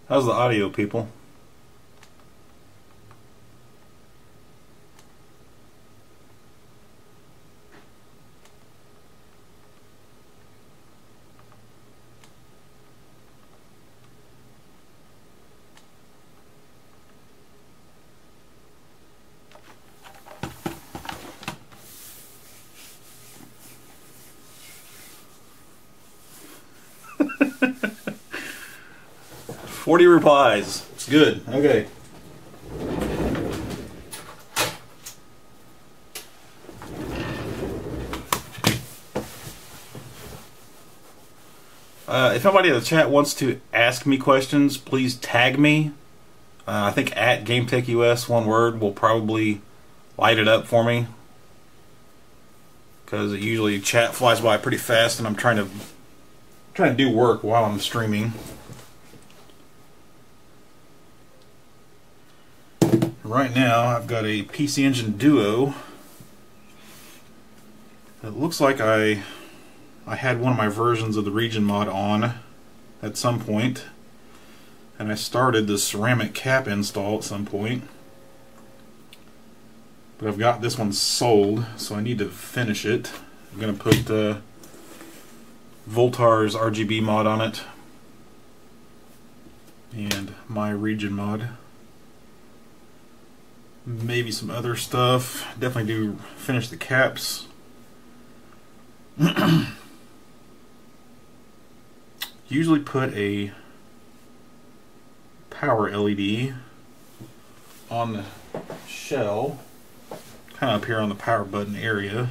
How's the audio, people? "40 replies. It's good. Okay. If anybody in the chat wants to ask me questions, please tag me. I think at GameTechUS, one word, will probably light it up for me. Because usually chat flies by pretty fast and I'm trying to do work while I'm streaming. Right now I've got a PCEngine Duo. It looks like I had one of my versions of the region mod on at some point, and I started the ceramic cap install at some point, but I've got this one sold, so I need to finish it. I'm going to put Voltar's RGB mod on it and my region mod. Maybe some other stuff. Definitely do finish the caps. Usually put a power LED on the shell, kind of up here on the power button area.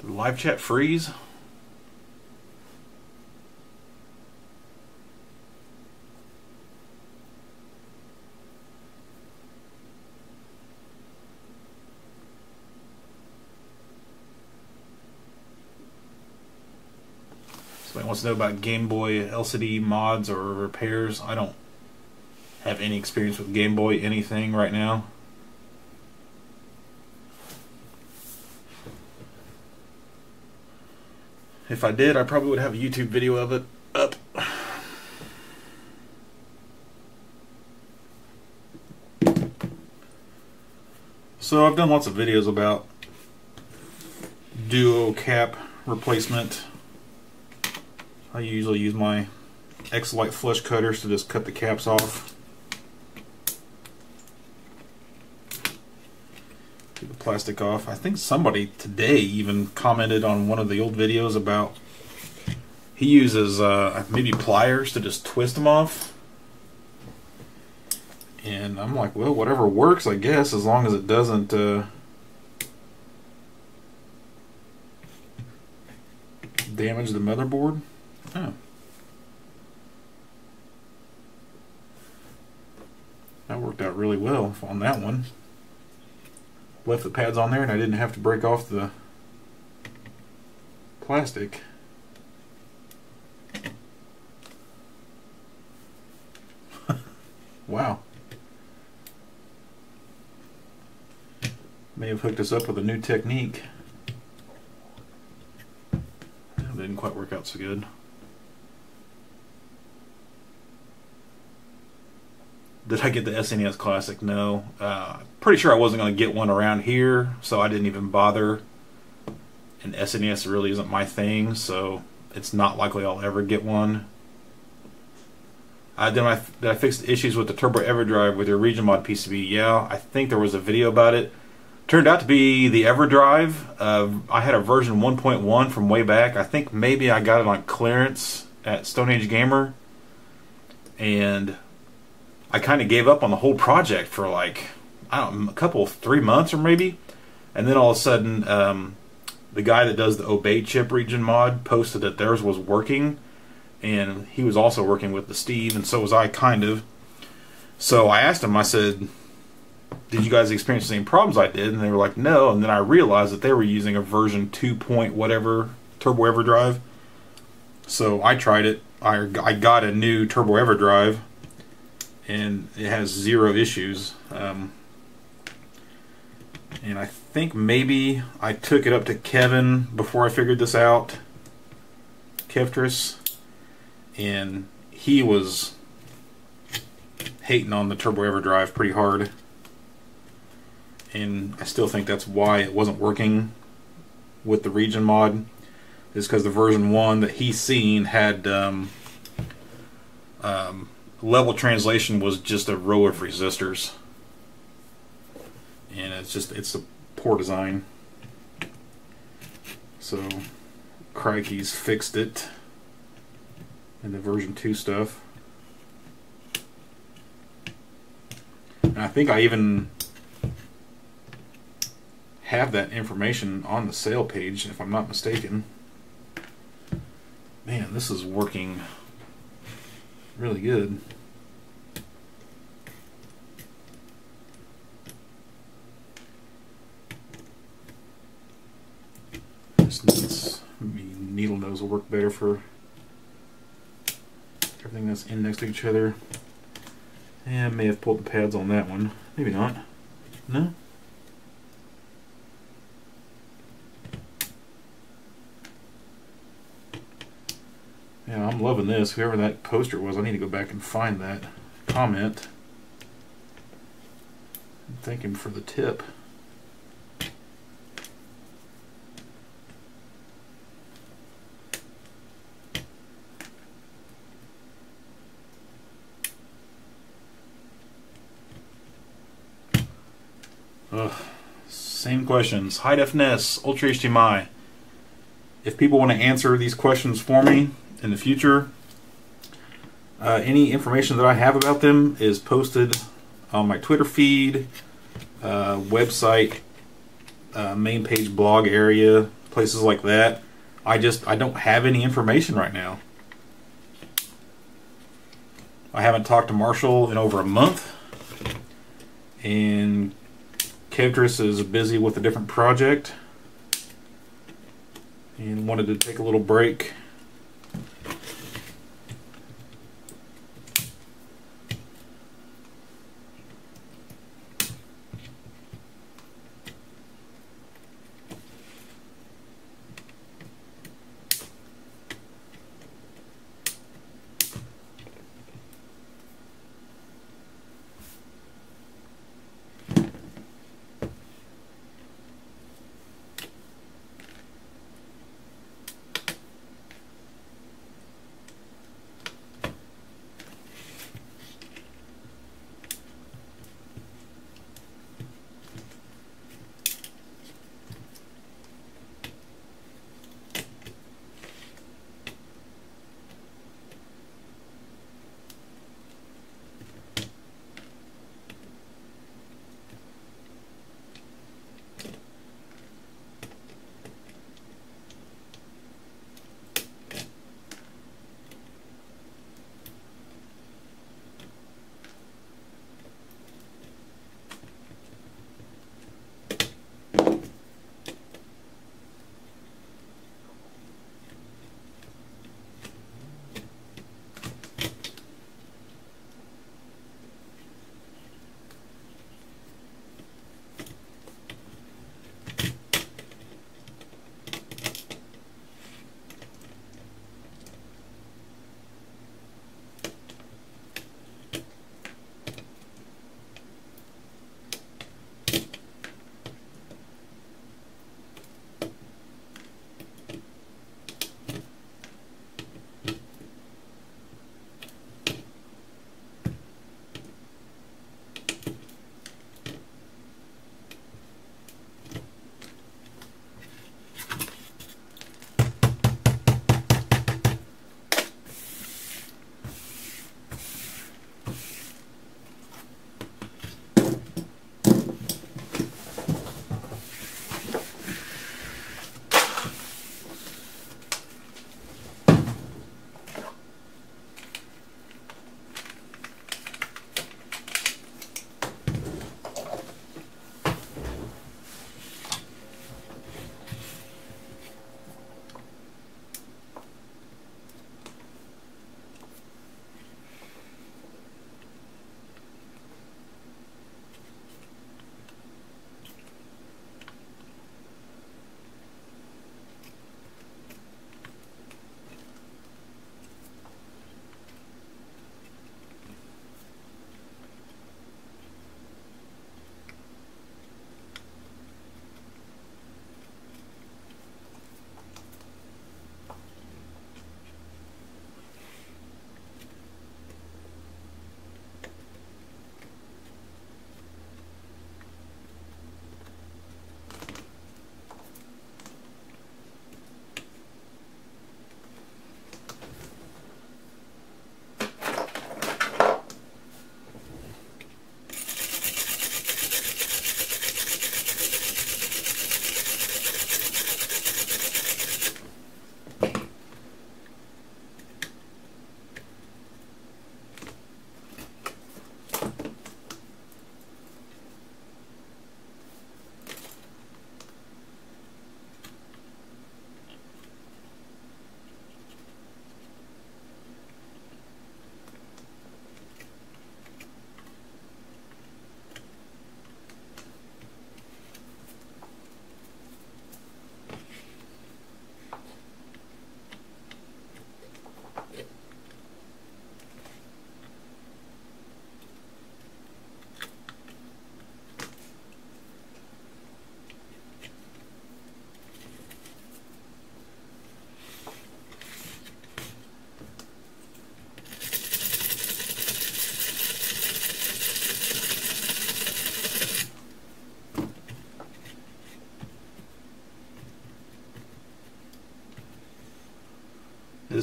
Did the live chat freeze? Somebody wants to know about Game Boy LCD mods or repairs. I don't have any experience with Game Boy anything right now. If I did, I probably would have a YouTube video of it up. So I've done lots of videos about Duo cap replacement. I usually use my X-Lite flush cutters to just cut the caps off. Get the plastic off. I think somebody today even commented on one of the old videos about he uses maybe pliers to just twist them off. And I'm like, well, whatever works, I guess, as long as it doesn't damage the motherboard. Oh. That worked out really well on that one. Left the pads on there and I didn't have to break off the plastic. Wow. May have hooked us up with a new technique. That didn't quite work out so good. Did I get the SNES Classic? No. Pretty sure I wasn't going to get one around here, so I didn't even bother. And SNES really isn't my thing, so it's not likely I'll ever get one. Did I fix the issues with the Turbo Everdrive with your region mod PCB? Yeah, I think there was a video about it. Turned out to be the Everdrive. I had a version 1.1 from way back. I think maybe I got it on clearance at Stone Age Gamer. And I kind of gave up on the whole project for like, I don't know, a couple, 3 months or maybe. And then all of a sudden, the guy that does the Obey Chip region mod posted that theirs was working. And he was also working with the Steve, and so was I, kind of. So I asked him, I said, did you guys experience the same problems I did? And they were like, no. And then I realized that they were using a version 2 point whatever Turbo Everdrive. So I tried it. I got a new Turbo Everdrive. and it has 0 issues. And I think maybe I took it up to Kevin before I figured this out, Kevtris, and he was hating on the Turbo Everdrive pretty hard, and I still think that's why it wasn't working with the region mod, is because the version 1 that he's seen had level translation was just a row of resistors, and it's a poor design. So Crikey's fixed it in the version 2 stuff. And I think I even have that information on the sale page, if I'm not mistaken. Man, this is working really good. Maybe needle nose will work better for everything that's in next to each other. Yeah, I may have pulled the pads on that one. Maybe not. No? Yeah, I'm loving this. Whoever that poster was, I need to go back and find that comment. Thank him for the tip. Ugh. Same questions. High defness, Ultra HDMI. If people want to answer these questions for me in the future, any information that I have about them is posted on my Twitter feed, website, main page blog area, places like that. I don't have any information right now. I haven't talked to Marshall in over a month, and Kevtris is busy with a different project and wanted to take a little break.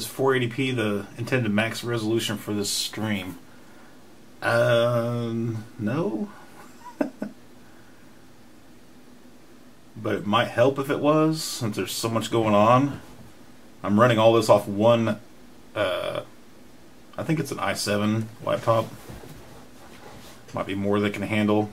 Is 480p the intended max resolution for this stream? No. But it might help if it was, since there's so much going on. I'm running all this off one, I think it's an i7 laptop. Might be more they can handle.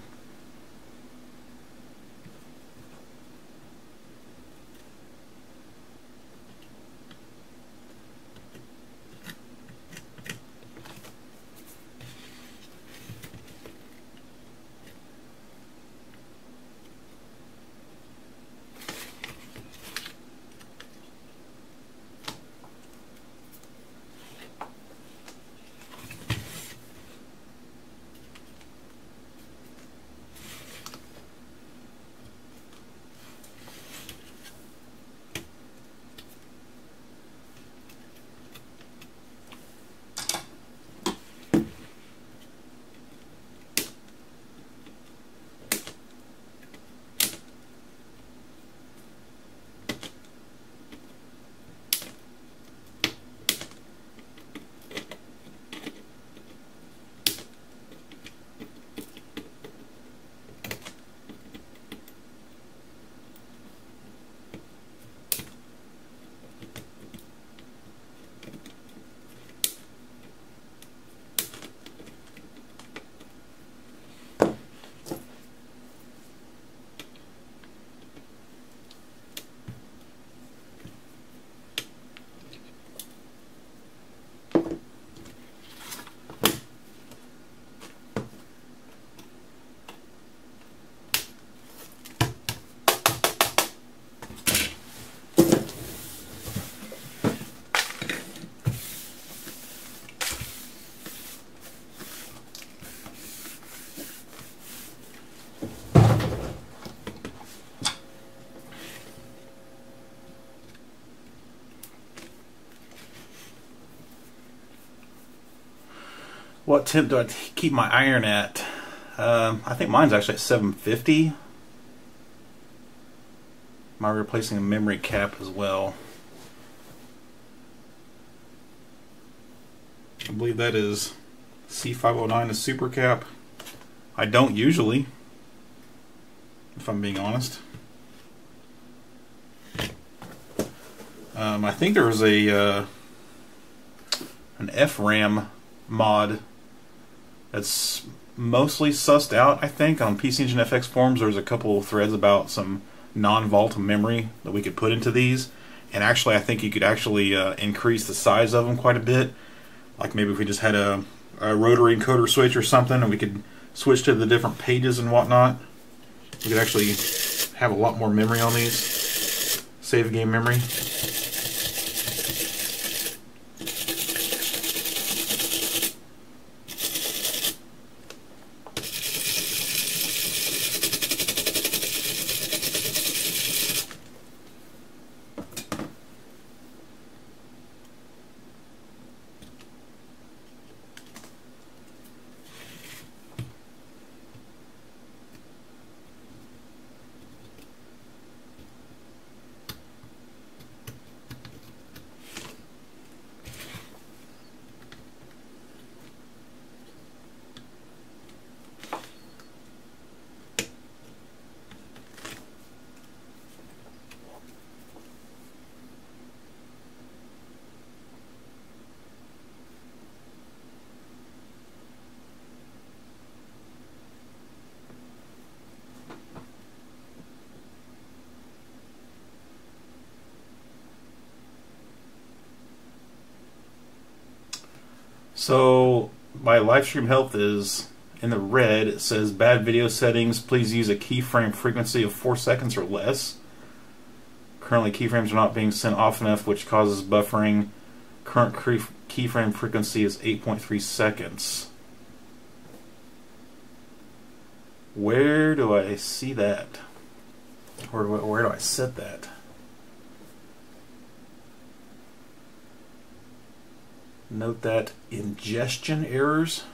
What temp do I keep my iron at? I think mine's actually at 750. Am I replacing a memory cap as well? I believe that is C509, a super cap. I don't usually, if I'm being honest. I think there was a an FRAM mod that's mostly sussed out. I think on PCEngine FX forums there's a couple of threads about some non-volatile memory that we could put into these, and actually I think you could actually increase the size of them quite a bit. Like maybe if we just had a rotary encoder switch or something, and we could switch to the different pages and whatnot, we could actually have a lot more memory on these. Save game memory. So my live stream health is in the red. It says bad video settings. Please use a keyframe frequency of 4 seconds or less. Currently keyframes are not being sent off enough, which causes buffering. Current keyframe frequency is 8.3 seconds. Where do I see that? Where do I set that? Note that ingestion errors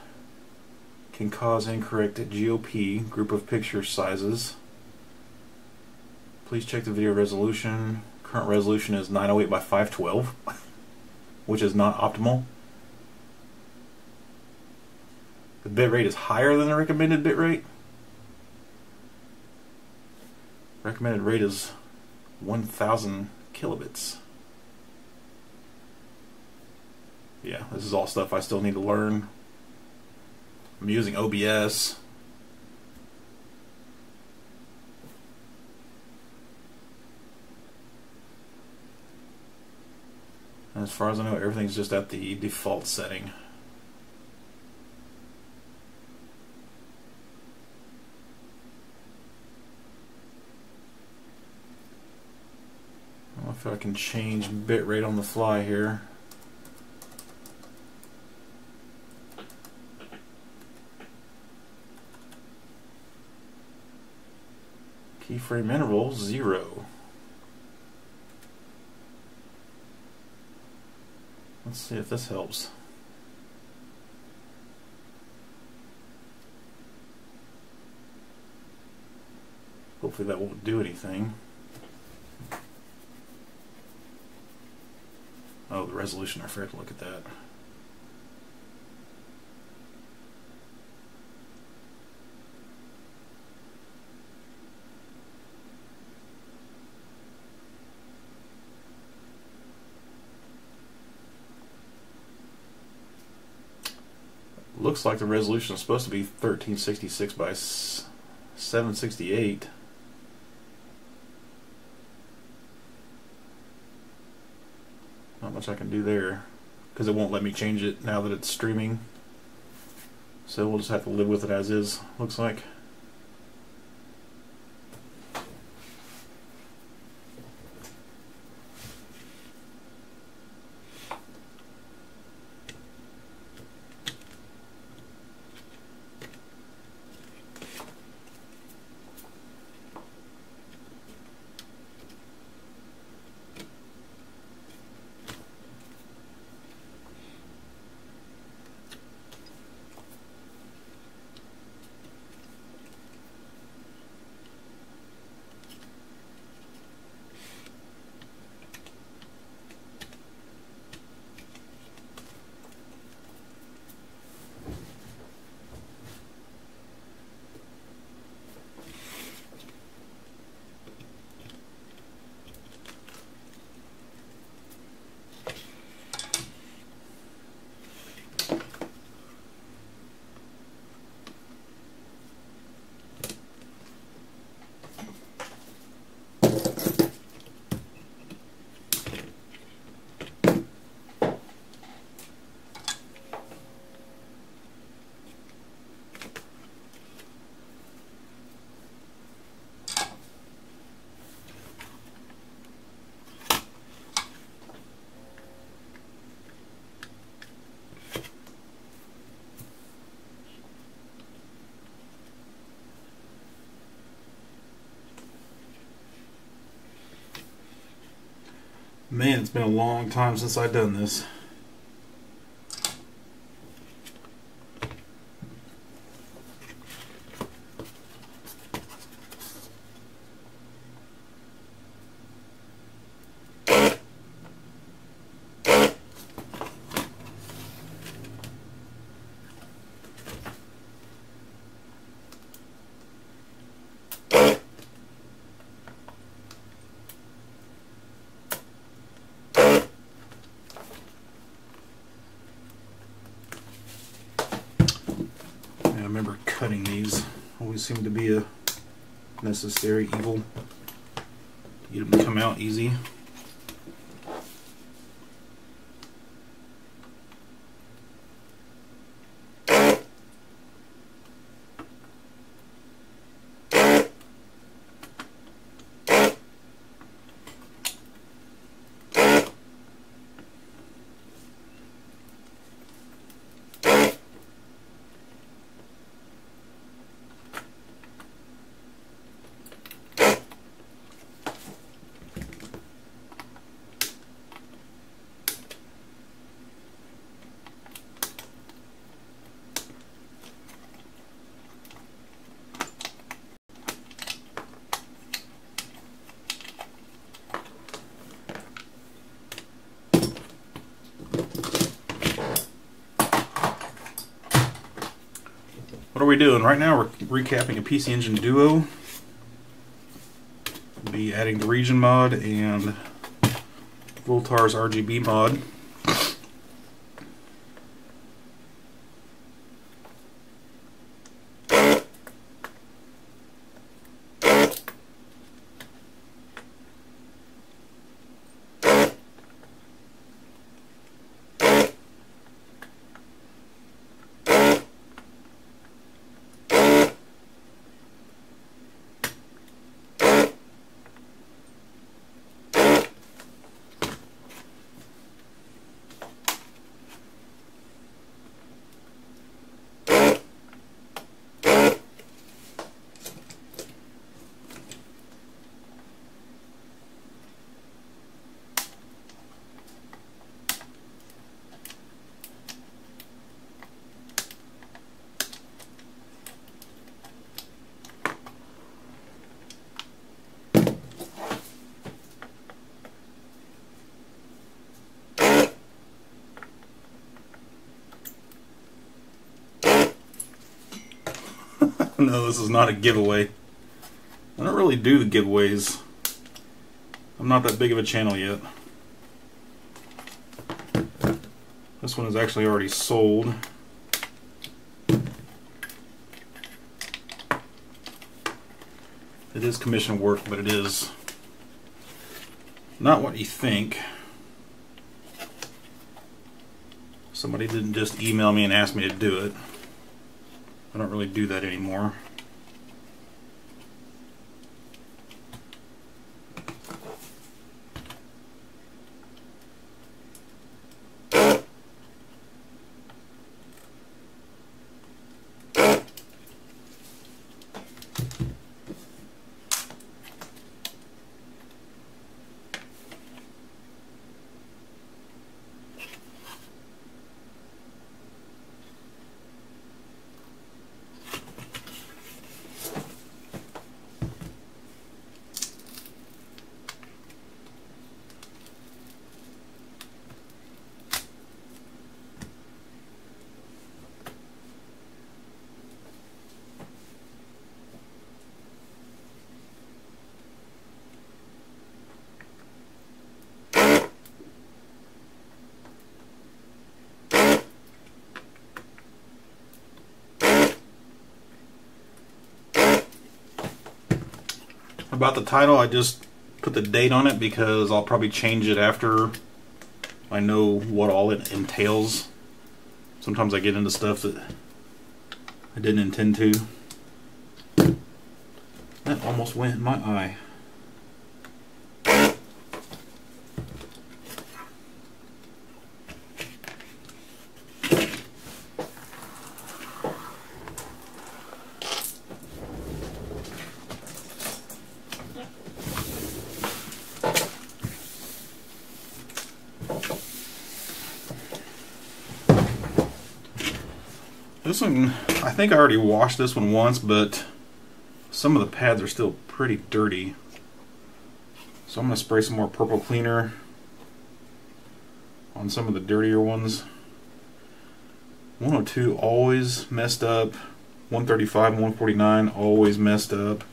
can cause incorrect GOP, group of picture sizes. Please check the video resolution. Current resolution is 908 by 512. which is not optimal. The bitrate is higher than the recommended bitrate. Recommended rate is 1000 kilobits. Yeah, this is all stuff I still need to learn. I'm using OBS. And as far as I know, everything's just at the default setting. I don't know if I can change bitrate on the fly here. Keyframe interval 0. Let's see if this helps. Hopefully that won't do anything. Oh, the resolution, I forgot to look at that. Looks like the resolution is supposed to be 1366 by 768. Not much I can do there because it won't let me change it now that it's streaming. So we'll just have to live with it as is, looks like. Man, it's been a long time since I've done this. I remember cutting these. Always seemed to be a necessary evil. Get them to come out easy. we doing? Right now we're recapping a PCEngine Duo. We'll be adding the region mod and Voltar's RGB mod. No, this is not a giveaway. I don't really do the giveaways. I'm not that big of a channel yet. This one is actually already sold. It is commission work, but it is not what you think. Somebody didn't just email me and ask me to do it. I don't really do that anymore. About the title, I just put the date on it because I'll probably change it after I know what all it entails. Sometimes I get into stuff that I didn't intend to. That almost went in my eye. This one, I think I already washed this one once, but some of the pads are still pretty dirty. So I'm going to spray some more purple cleaner on some of the dirtier ones. 102 always messed up. 135 and 149 always messed up.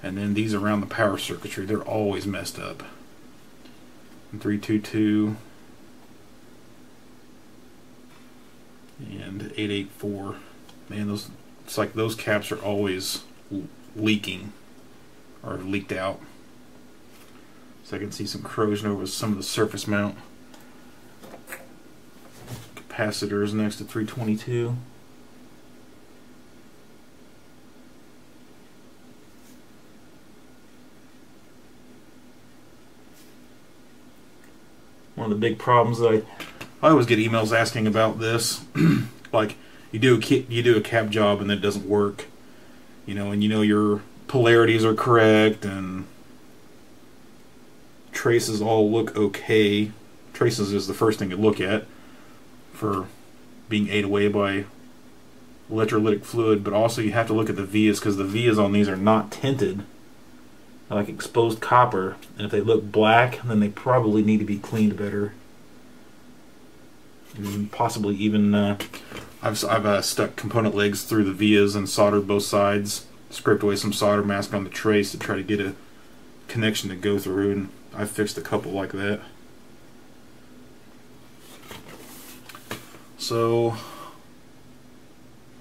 And then these around the power circuitry, they're always messed up. And 322. And 884. Man, those, it's like those caps are always leaking or leaked out. So I can see some corrosion over some of the surface mount. Capacitors next to 322. One of the big problems that I always get emails asking about this, like you do a cap job and it doesn't work, you know, and you know your polarities are correct and traces all look okay. Traces is the first thing you look at for being ate away by electrolytic fluid, but also you have to look at the vias because the vias on these are not tinted. They're like exposed copper, and if they look black, then they probably need to be cleaned better. And possibly even I've stuck component legs through the vias and soldered both sides, scraped away some solder mask on the trace to try to get a connection to go through, and I've fixed a couple like that. So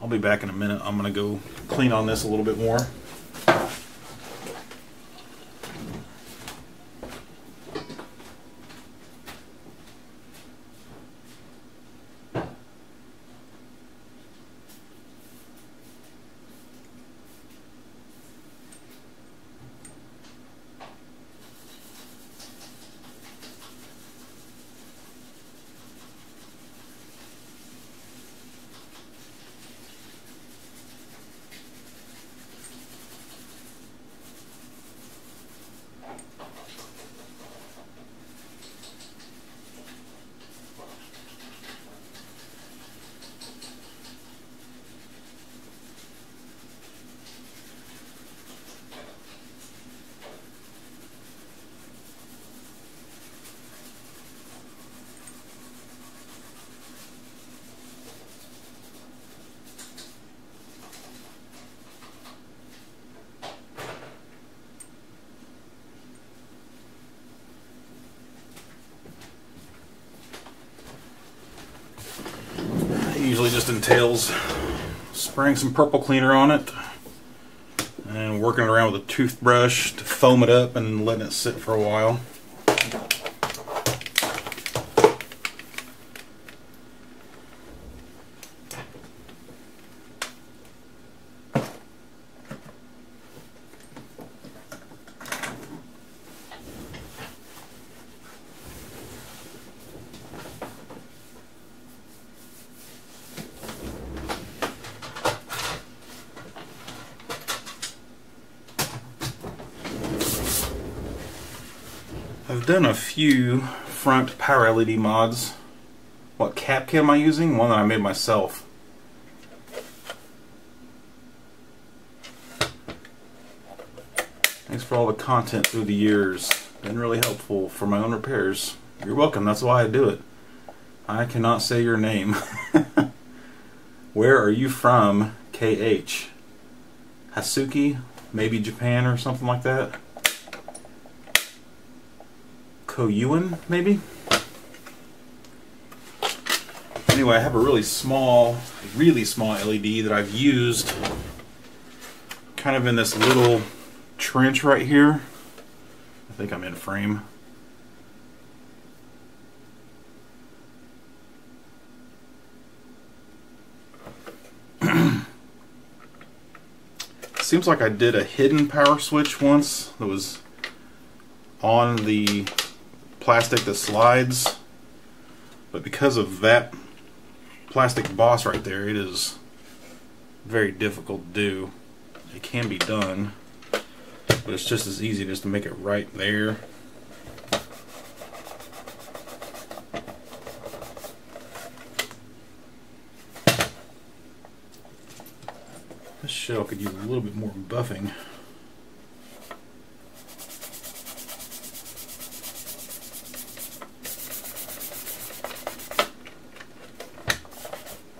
I'll be back in a minute. I'm going to go clean on this a little bit more. Usually just entails spraying some purple cleaner on it and working around with a toothbrush to foam it up and letting it sit for a while. I've done a few front power LED mods. What cap kit am I using? One that I made myself. Thanks for all the content through the years. Been really helpful for my own repairs. You're welcome, that's why I do it. I cannot say your name. Where are you from, KH? Hasuki? Maybe Japan or something like that? Koyuan, maybe? Anyway, I have a really small LED that I've used kind of in this little trench right here. I think I'm in frame. Seems like I did a hidden power switch once that was on the plastic that slides, but because of that plastic boss right there, it is very difficult to do. It can be done, but it's just as easy just to make it right there. This shell could use a little bit more buffing.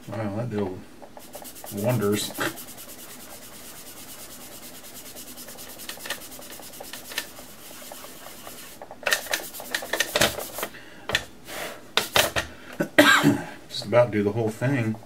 Wow, that did wonders. Just about do the whole thing.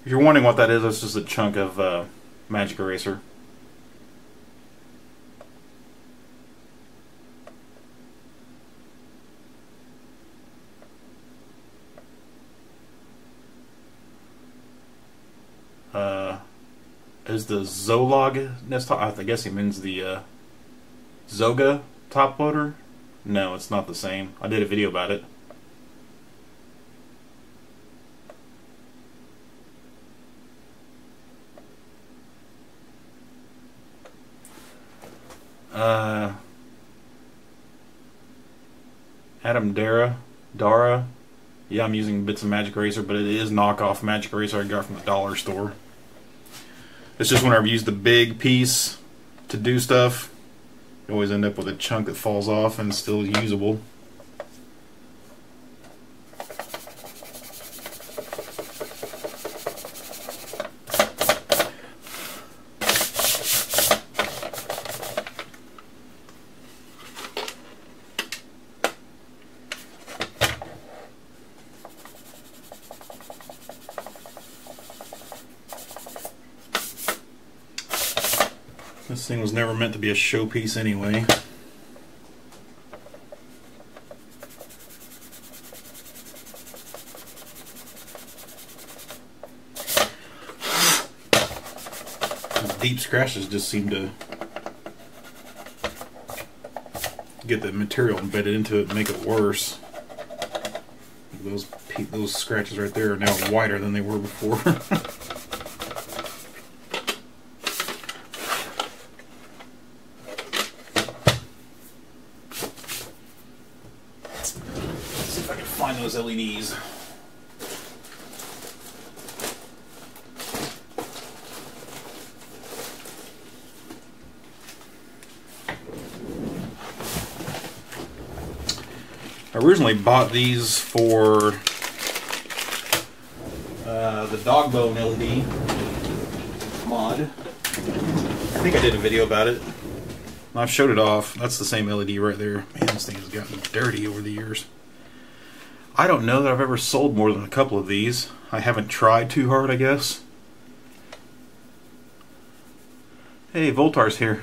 If you're wondering what that is, it's just a chunk of magic eraser. is the Zolog desktop. I guess he means the Zoga top loader. No, it's not the same. I did a video about it. Adam Dara. Yeah, I'm using bits of Magic Eraser, but it is knockoff Magic Eraser I got from the dollar store. It's just whenever you use the big piece to do stuff, you always end up with a chunk that falls off and still usable. This thing was never meant to be a showpiece anyway. Deep scratches just seem to get the material embedded into it and make it worse. Those scratches right there are now wider than they were before. Find those LEDs. I originally bought these for the dog bone LED mod. I think I did a video about it. I've showed it off. That's the same LED right there. Man, this thing has gotten dirty over the years. I don't know that I've ever sold more than a couple of these. I haven't tried too hard, I guess. Hey, Voltar's here.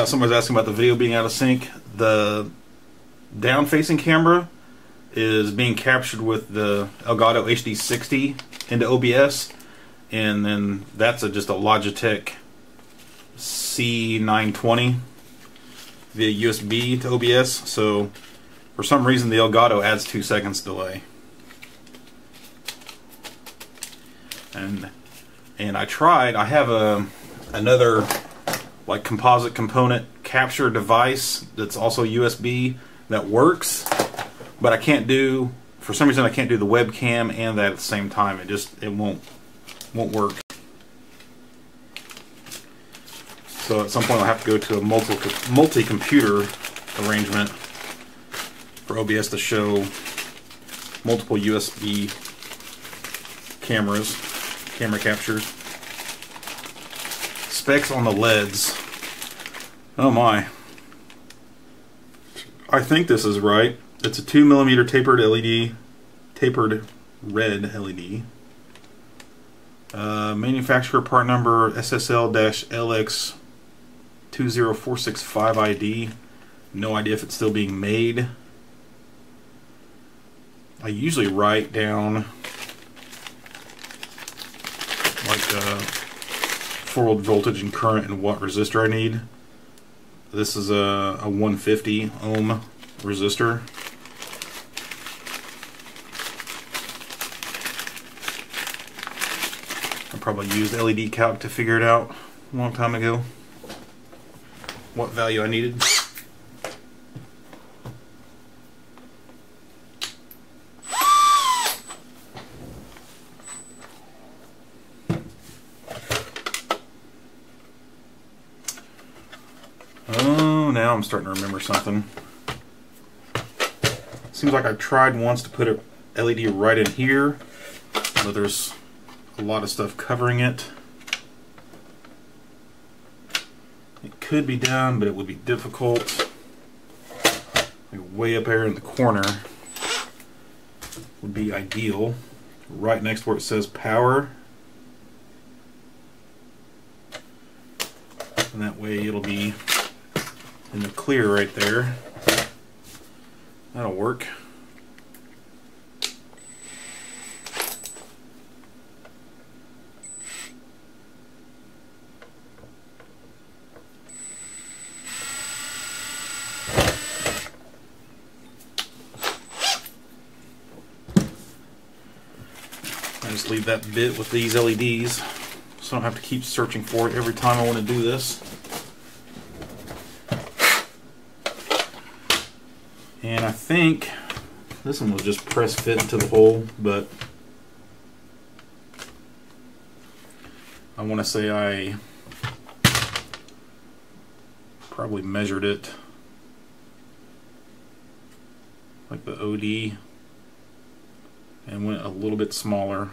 Somebody's asking about the video being out of sync. The down-facing camera is being captured with the Elgato HD60 into OBS, and then that's just a Logitech C920 via USB to OBS. So for some reason the Elgato adds 2 seconds delay. And I tried. I have another like composite component capture device that's also USB that works, but I can't do, for some reason I can't do the webcam and that at the same time. It won't work. So at some point I'll have to go to a multi-computer arrangement for OBS to show multiple USB camera captures. Specs on the LEDs. Oh my. I think this is right. It's a 2mm tapered LED, tapered red LED. Manufacturer part number SSL-LX20465ID. No idea if it's still being made. I usually write down like 4-volt voltage and current and what resistor I need. This is a 150 ohm resistor. I probably used LED calc to figure it out a long time ago, what value I needed. Oh, now I'm starting to remember something. Seems like I tried once to put a LED right in here, but there's a lot of stuff covering it. It could be down, but it would be difficult. Like way up there in the corner would be ideal. Right next to where it says power. And that way it'll be in the clear right there. That'll work. I just leave that bit with these LEDs so I don't have to keep searching for it every time I want to do this. And I think this one was just press fit into the hole, but I want to say I probably measured it like the OD and went a little bit smaller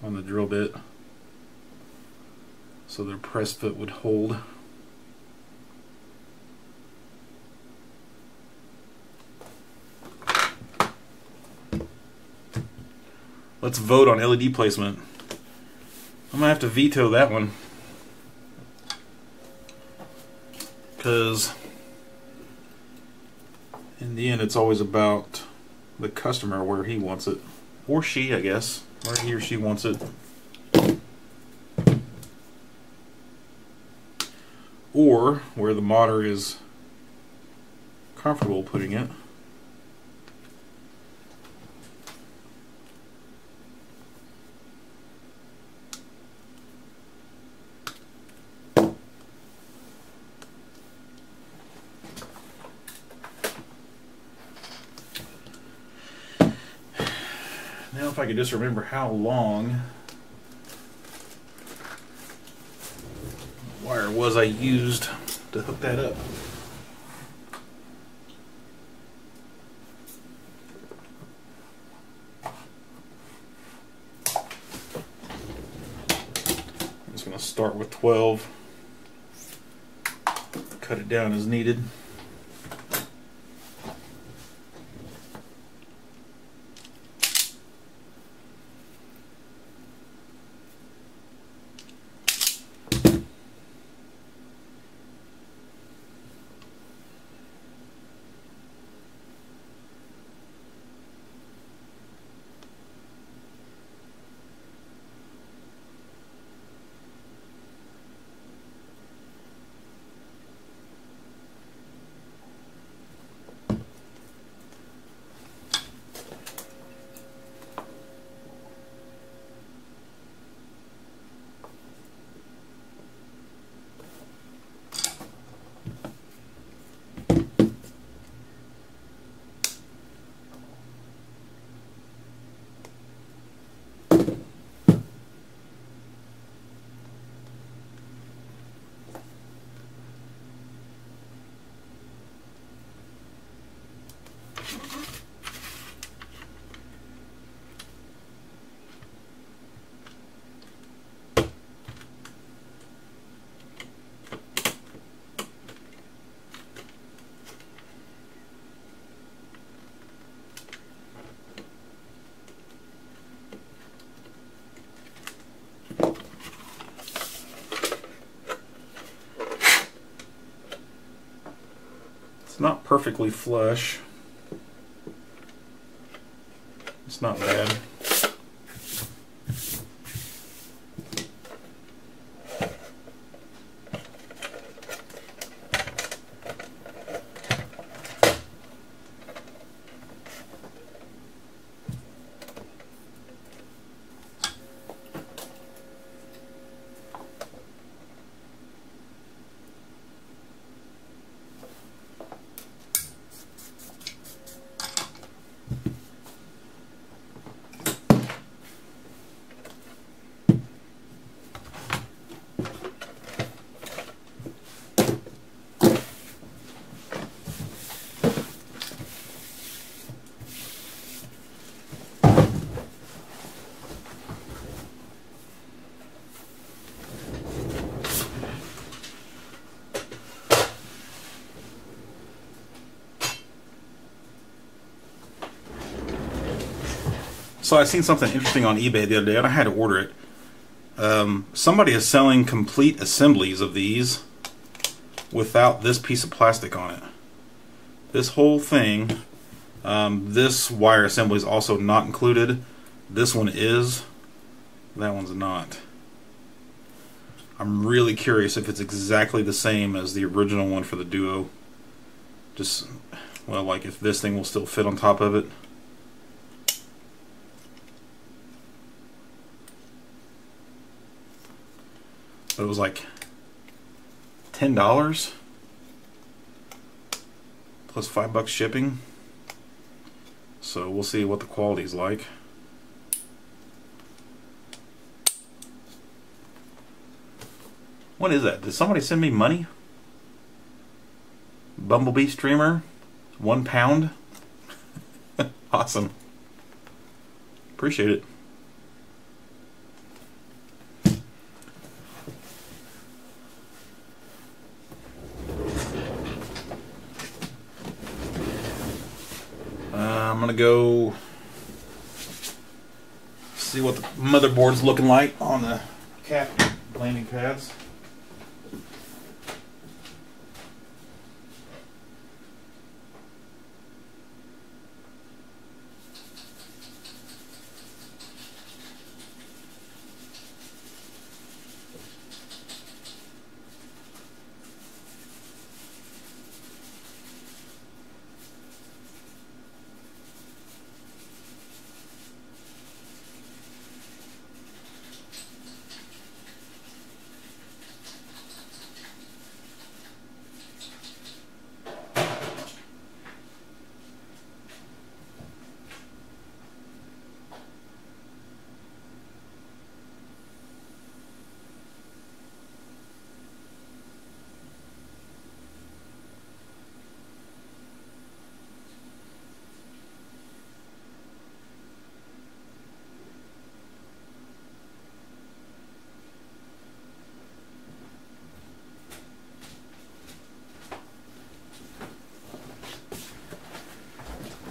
on the drill bit so the press fit would hold. Let's vote on LED placement. I'm gonna have to veto that one because in the end it's always about the customer where he wants it, or she, I guess, where he or she wants it, or where the modder is comfortable putting it. Now if I could just remember how long the wire was I used to hook that up. I'm just going to start with 12, cut it down as needed. It's not perfectly flush. It's not bad. So I seen something interesting on eBay the other day, and I had to order it. Somebody is selling complete assemblies of these without this piece of plastic on it. This whole thing, this wire assembly is also not included. This one is. That one's not. I'm really curious if it's exactly the same as the original one for the Duo. Just, well, like if this thing will still fit on top of it. It was like $10 plus $5 shipping. So we'll see what the quality's like. What is that? Did somebody send me money? Bumblebee streamer, £1. Awesome. Appreciate it. I'm gonna go see what the motherboard's looking like on the cap landing pads.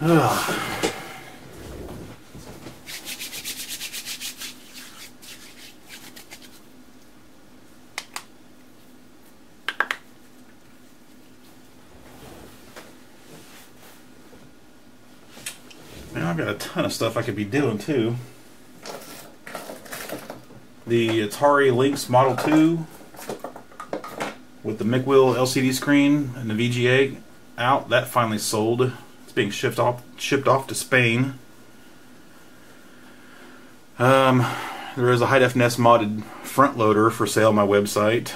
Ugh. Now I've got a ton of stuff I could be doing too. The Atari Lynx Model 2 with the McWheel LCD screen and the VGA out, that finally sold. It's being shipped off to Spain. There is a high-def NES modded front loader for sale on my website.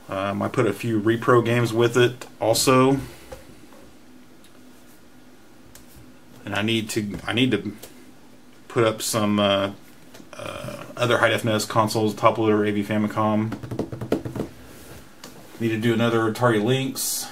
I put a few repro games with it also. And I need to put up some other high-def NES consoles, top loader, AV Famicom. Need to do another Atari Lynx.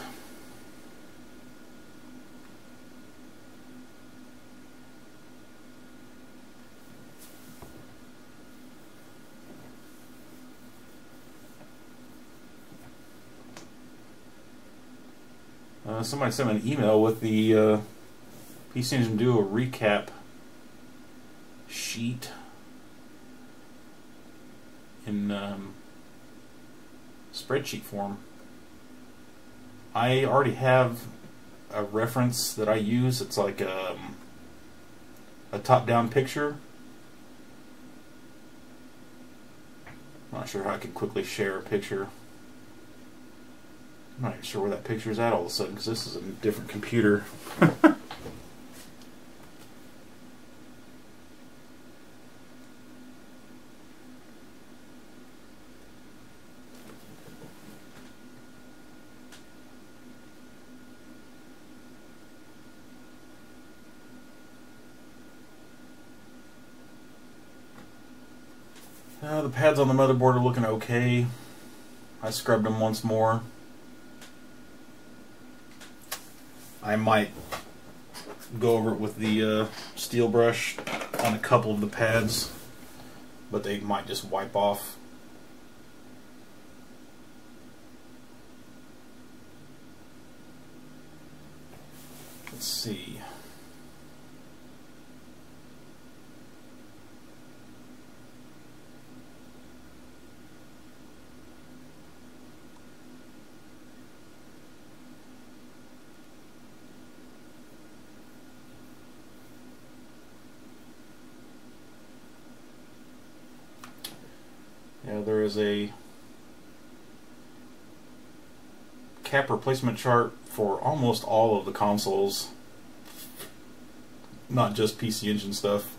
Somebody sent me an email with the PCEngine Duo recap sheet in spreadsheet form. I already have a reference that I use. It's like a top-down picture. I'm not sure how I can quickly share a picture. I'm not even sure where that picture is at all of a sudden, because this is a different computer. The pads on the motherboard are looking okay. I scrubbed them once more. I might go over it with the steel brush on a couple of the pads, but they might just wipe off. Let's see. Yeah, there is a cap replacement chart for almost all of the consoles, not just PCEngine stuff.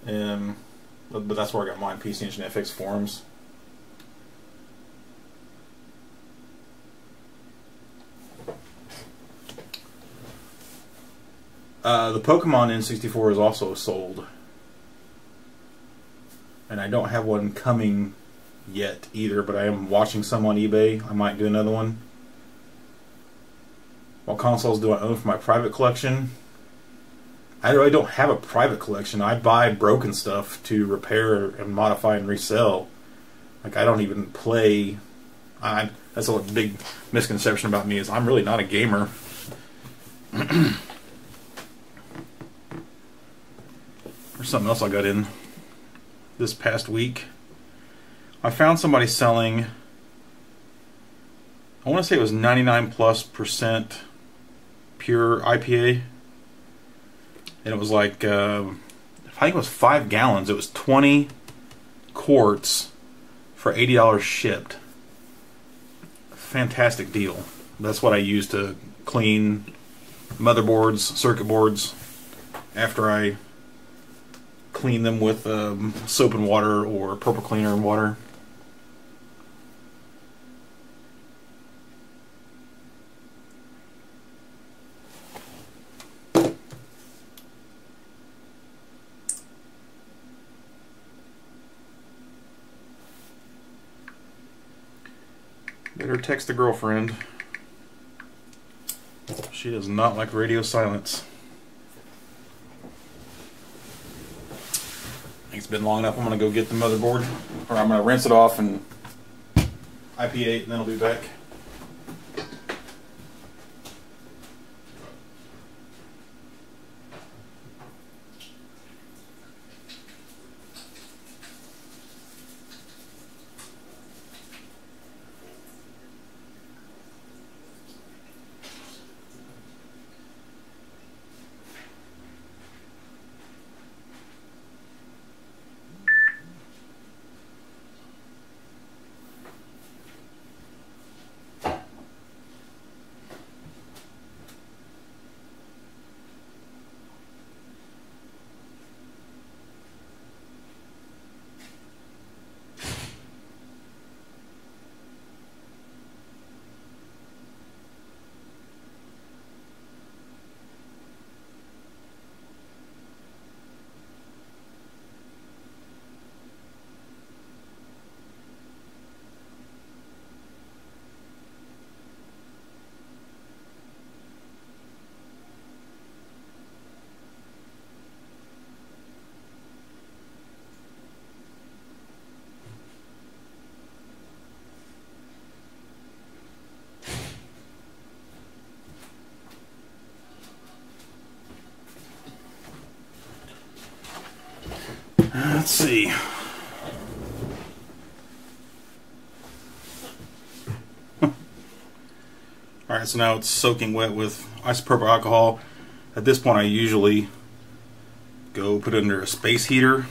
But that's where I got mine, PCEngine FX forums. The Pokemon N64 is also sold, and I don't have one coming yet either, but I am watching some on eBay. I might do another one. What consoles do I own for my private collection? I really don't have a private collection. I buy broken stuff to repair and modify and resell. Like, I don't even play. That's a big misconception about me, is I'm really not a gamer. There's something else I got in this past week. I found somebody selling, I want to say it was 99+% pure IPA, and it was like, I think it was 5 gallons. It was 20 quarts for $80 shipped. Fantastic deal. That's what I use to clean motherboards, circuit boards, after I clean them with soap and water or purple cleaner and water. Better text the girlfriend. She does not like radio silence. It's been long enough. I'm going to go get the motherboard, or I'm going to rinse it off and IPA, and then I'll be back. Let's see. Alright, so now it's soaking wet with isopropyl alcohol. At this point I usually go put it under a space heater,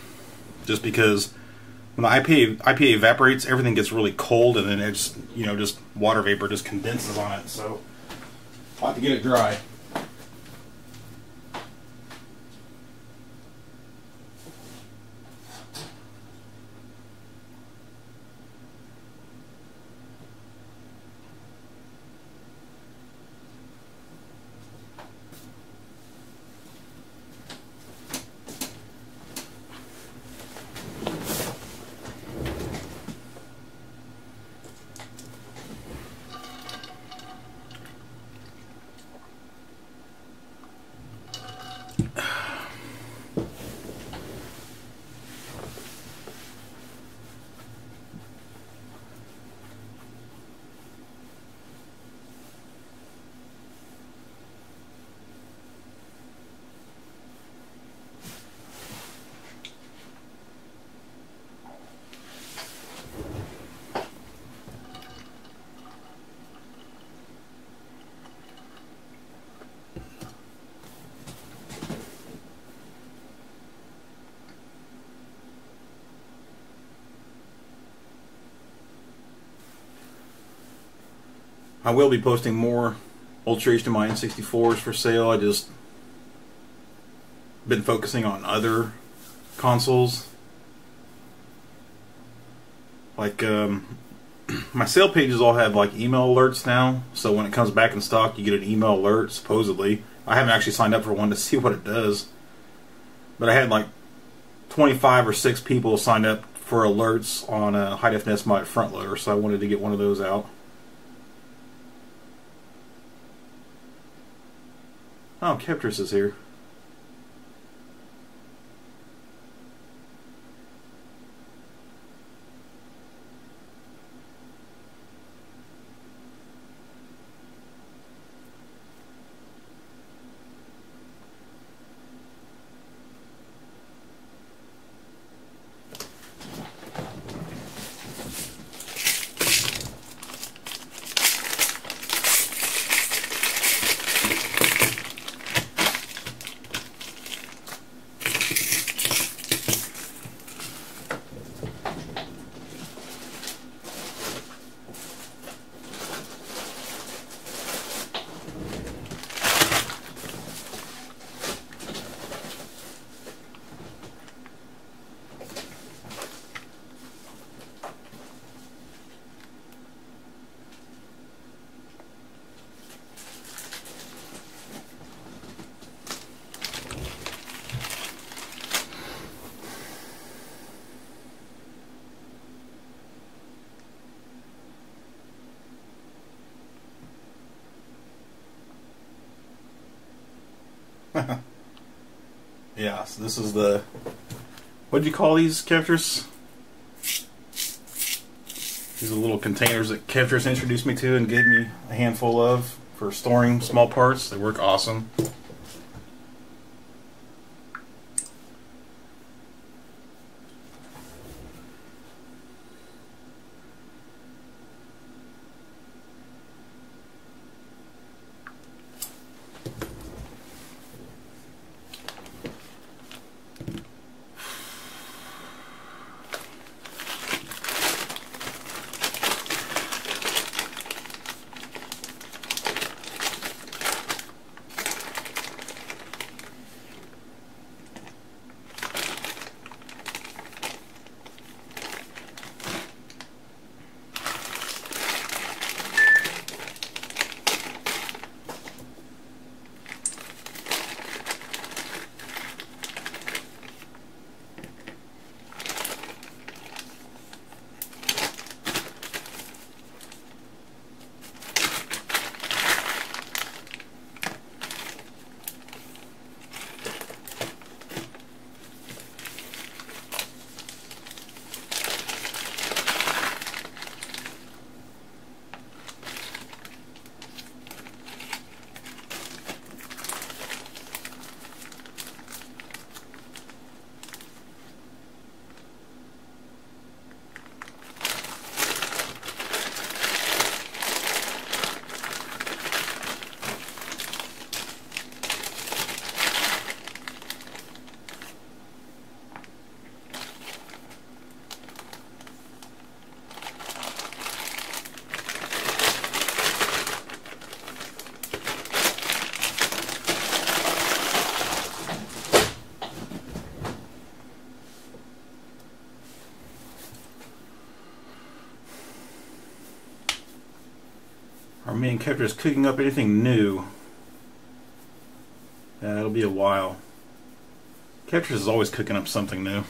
just because when the IPA evaporates, everything gets really cold, and then it's, you know, just water vapor just condenses on it. So I like to get it dry. I will be posting more Ultra HDMI N64s for sale. I just been focusing on other consoles. Like my sale pages all have like email alerts now, so when it comes back in stock you get an email alert, supposedly. I haven't actually signed up for one to see what it does, but I had like 25 or 6 people signed up for alerts on a high definition mod front loader, so I wanted to get one of those out. Oh, Keptris is here. Yeah, so this is the, what do you call these, Keptris? These are little containers that Keptris introduced me to and gave me a handful of for storing small parts. They work awesome. Are me and Keptris cooking up anything new? Yeah, it'll be a while. Keptris is always cooking up something new.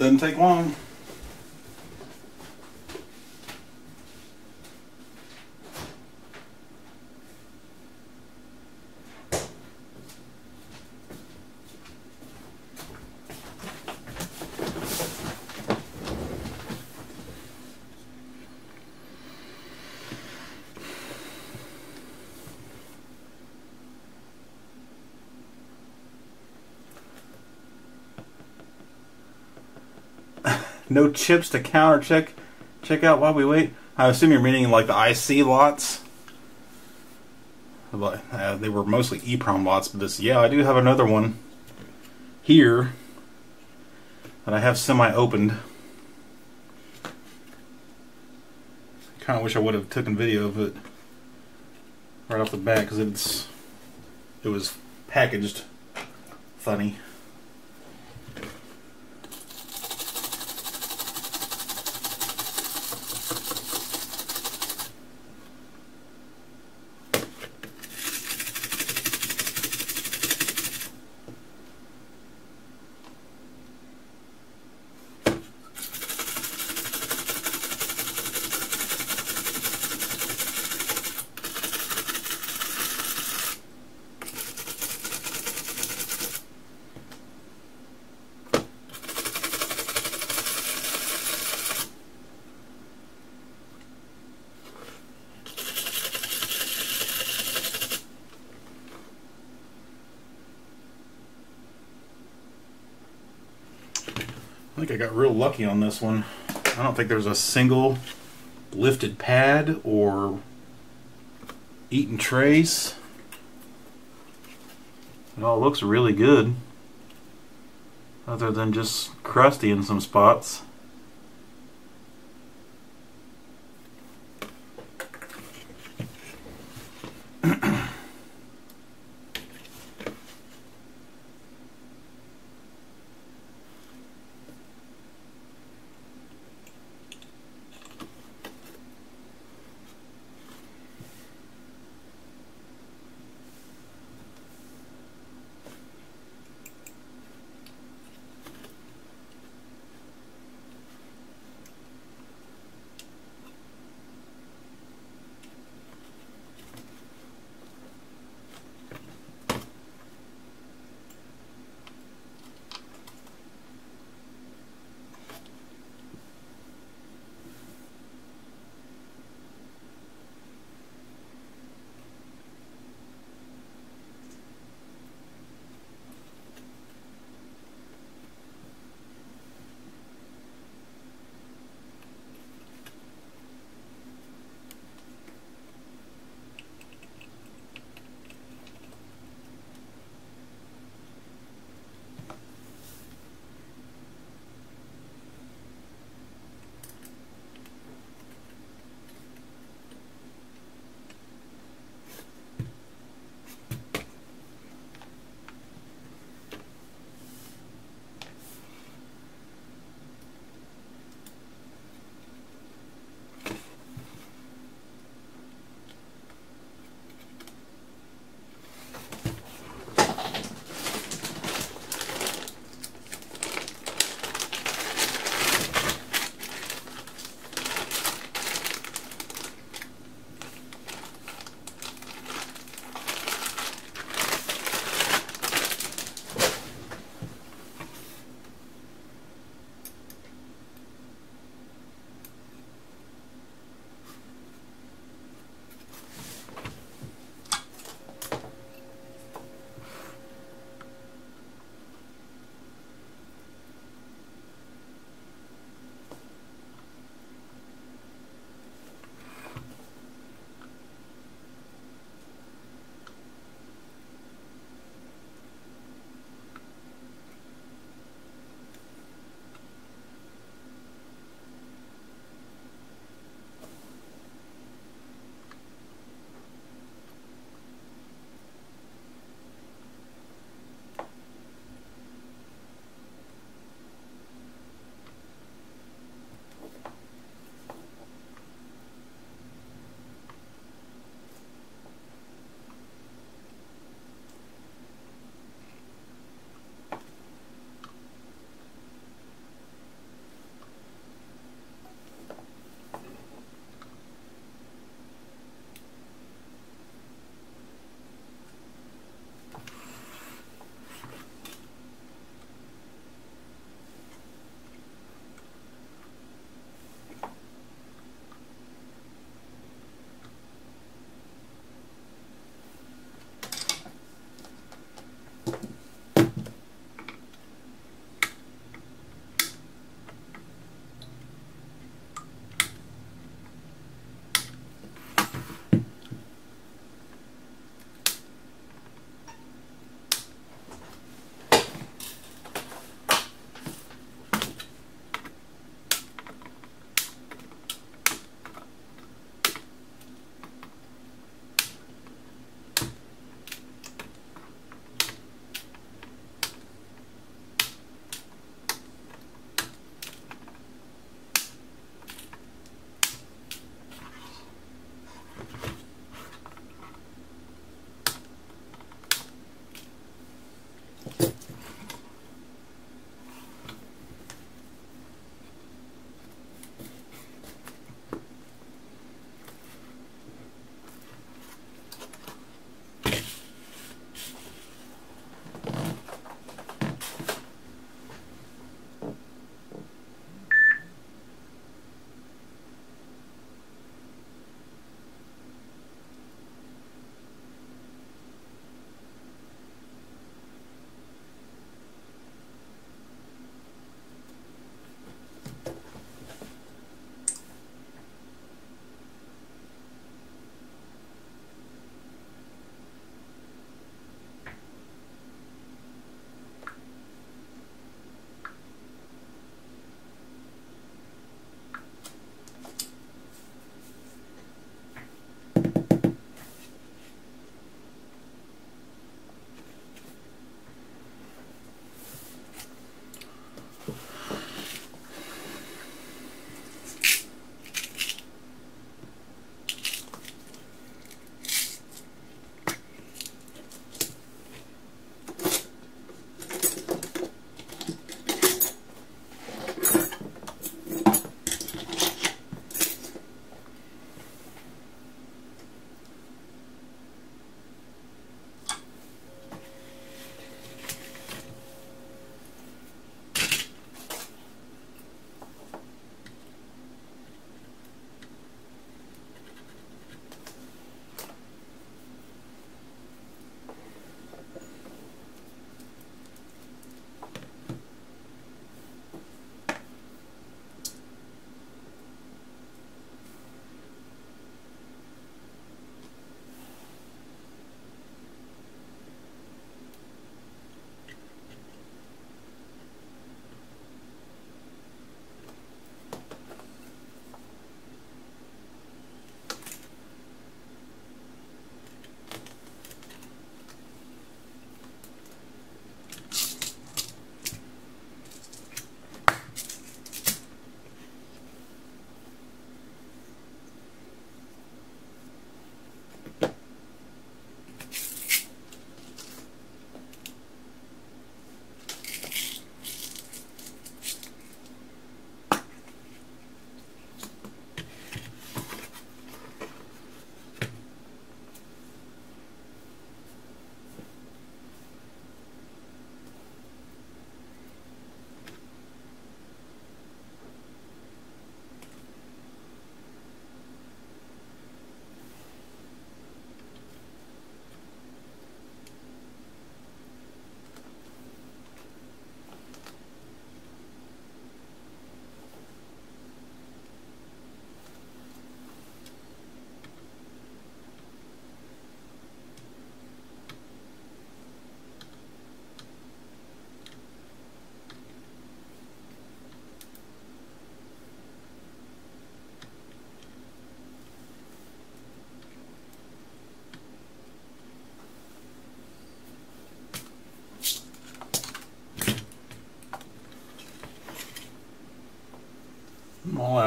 Doesn't take long. No chips to check out while we wait. I assume you're meaning like the IC lots. They were mostly EEPROM lots, but this, yeah, I do have another one here that I have semi-opened. Kind of wish I would have taken video of it right off the bat because it was packaged funny. I think I got real lucky on this one. I don't think there's a single lifted pad or eaten trace. It all looks really good, other than just crusty in some spots.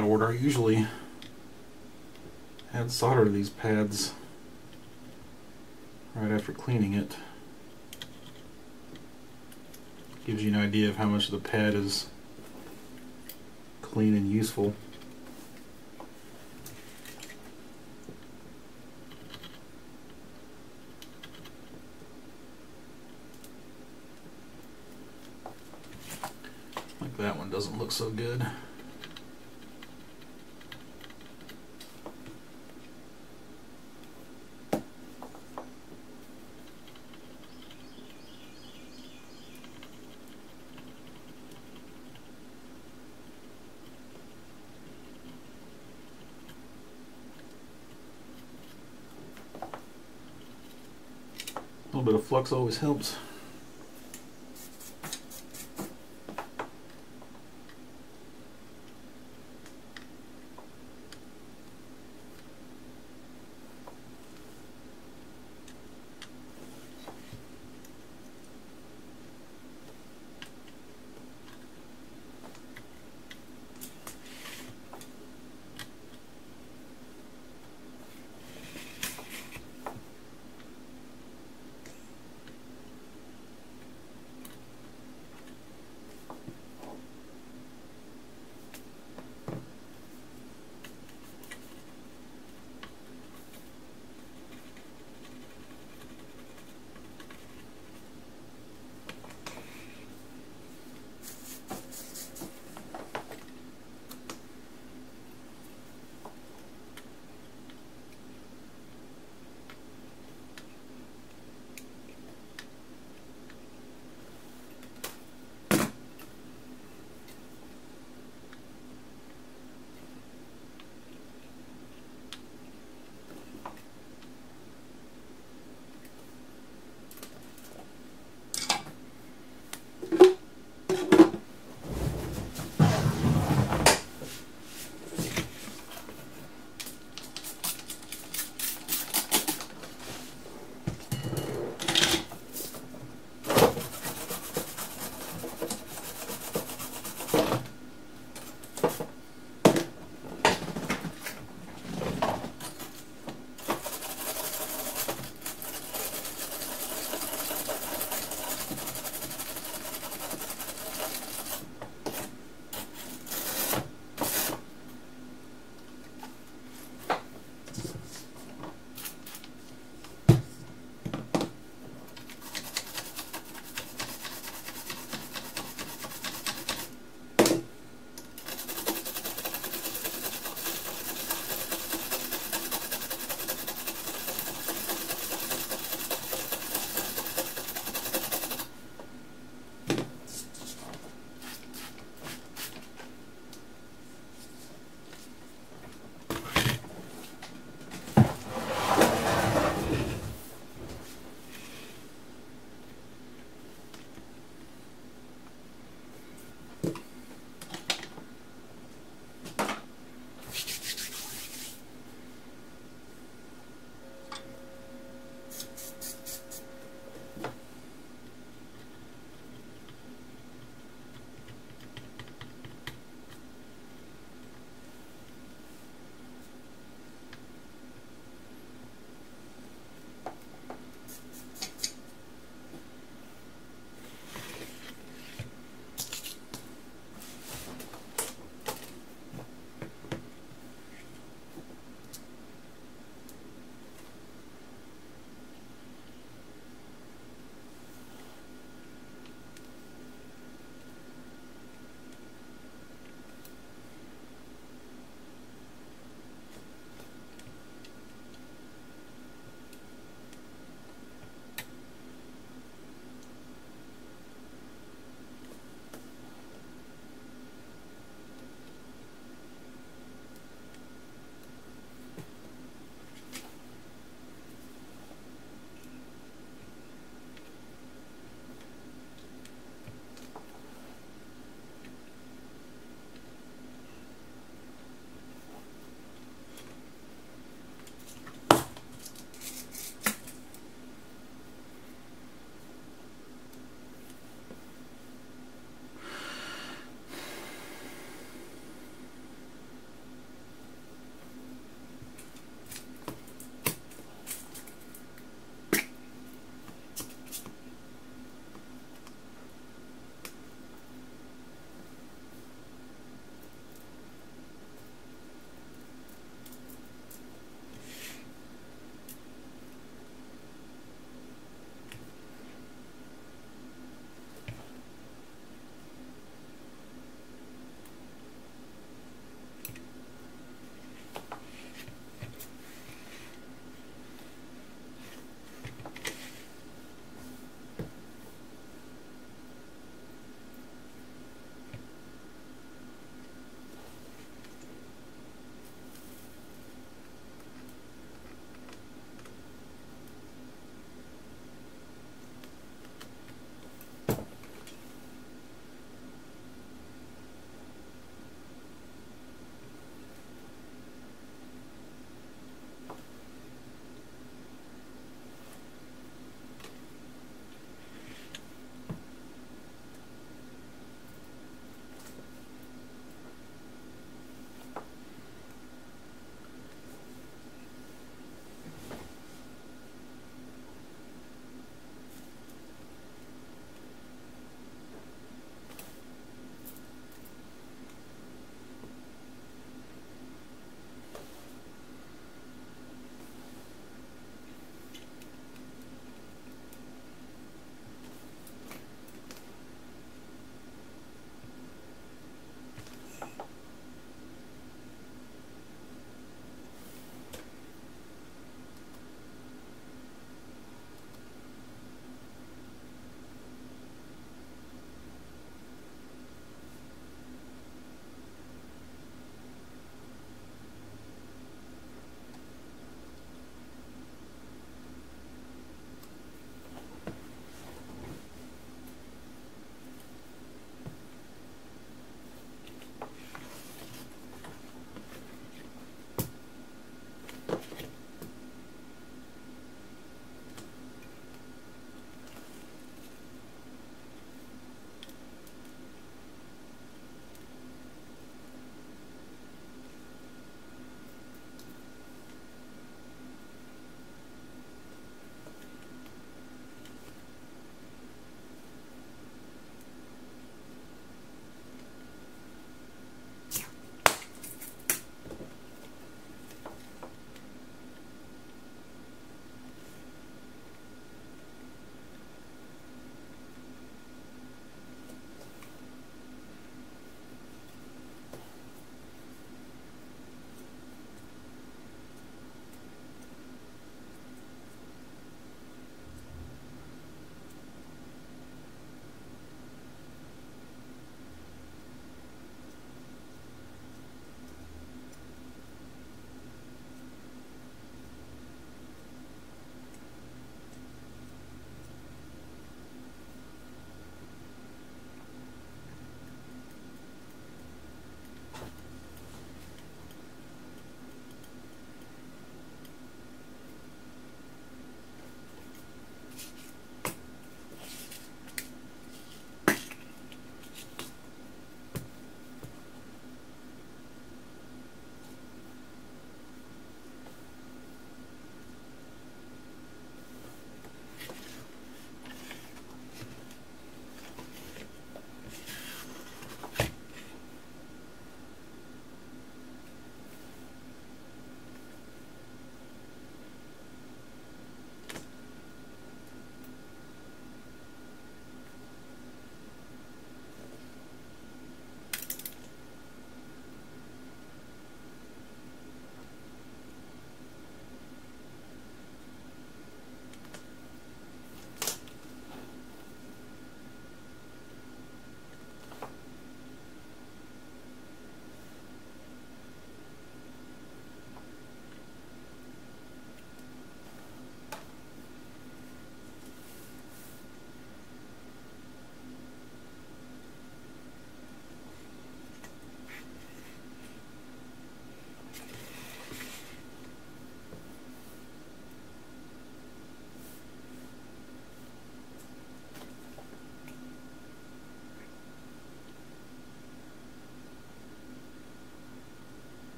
that order. I usually add solder to these pads right after cleaning it. Gives you an idea of how much of the pad is clean and useful. Like that one doesn't look so good. A little bit of flux always helps.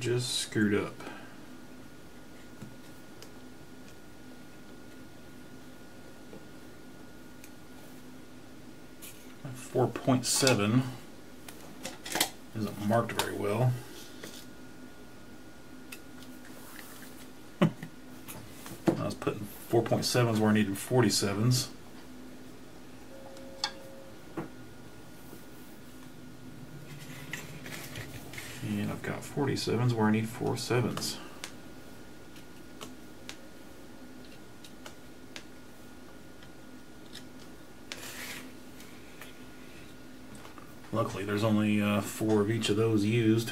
just screwed up. My 4.7 isn't marked very well. I was putting 4.7s where I needed 47s. And I've got 47s where I need 47s. Luckily, there's only 4 of each of those used.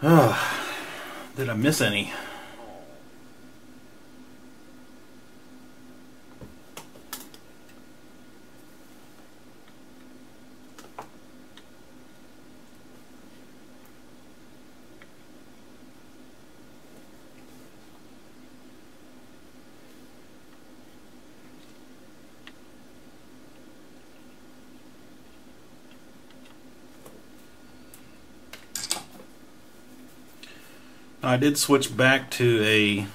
Did I miss any? I did switch back to a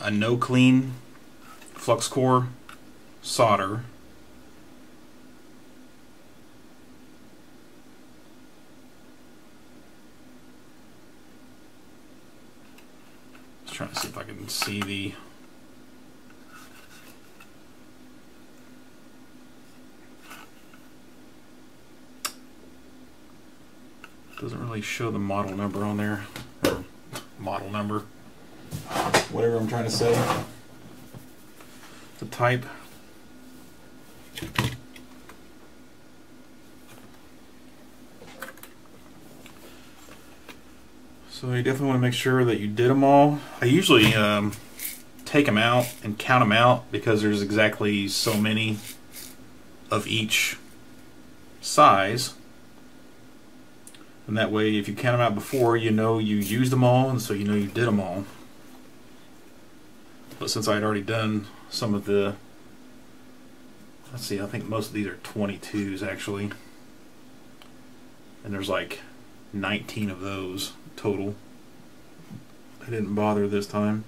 no clean flux core solder. Just trying to see if I can see the doesn't really show the model number on there, or model number, whatever I'm trying to say. The type. So you definitely want to make sure that you did them all. I usually take them out and count them out because there's exactly so many of each size. And that way, if you count them out before, you know you used them all, and so you know you did them all. But since I had already done some of the, let's see, I think most of these are 22s actually. And there's like 19 of those total. I didn't bother this time.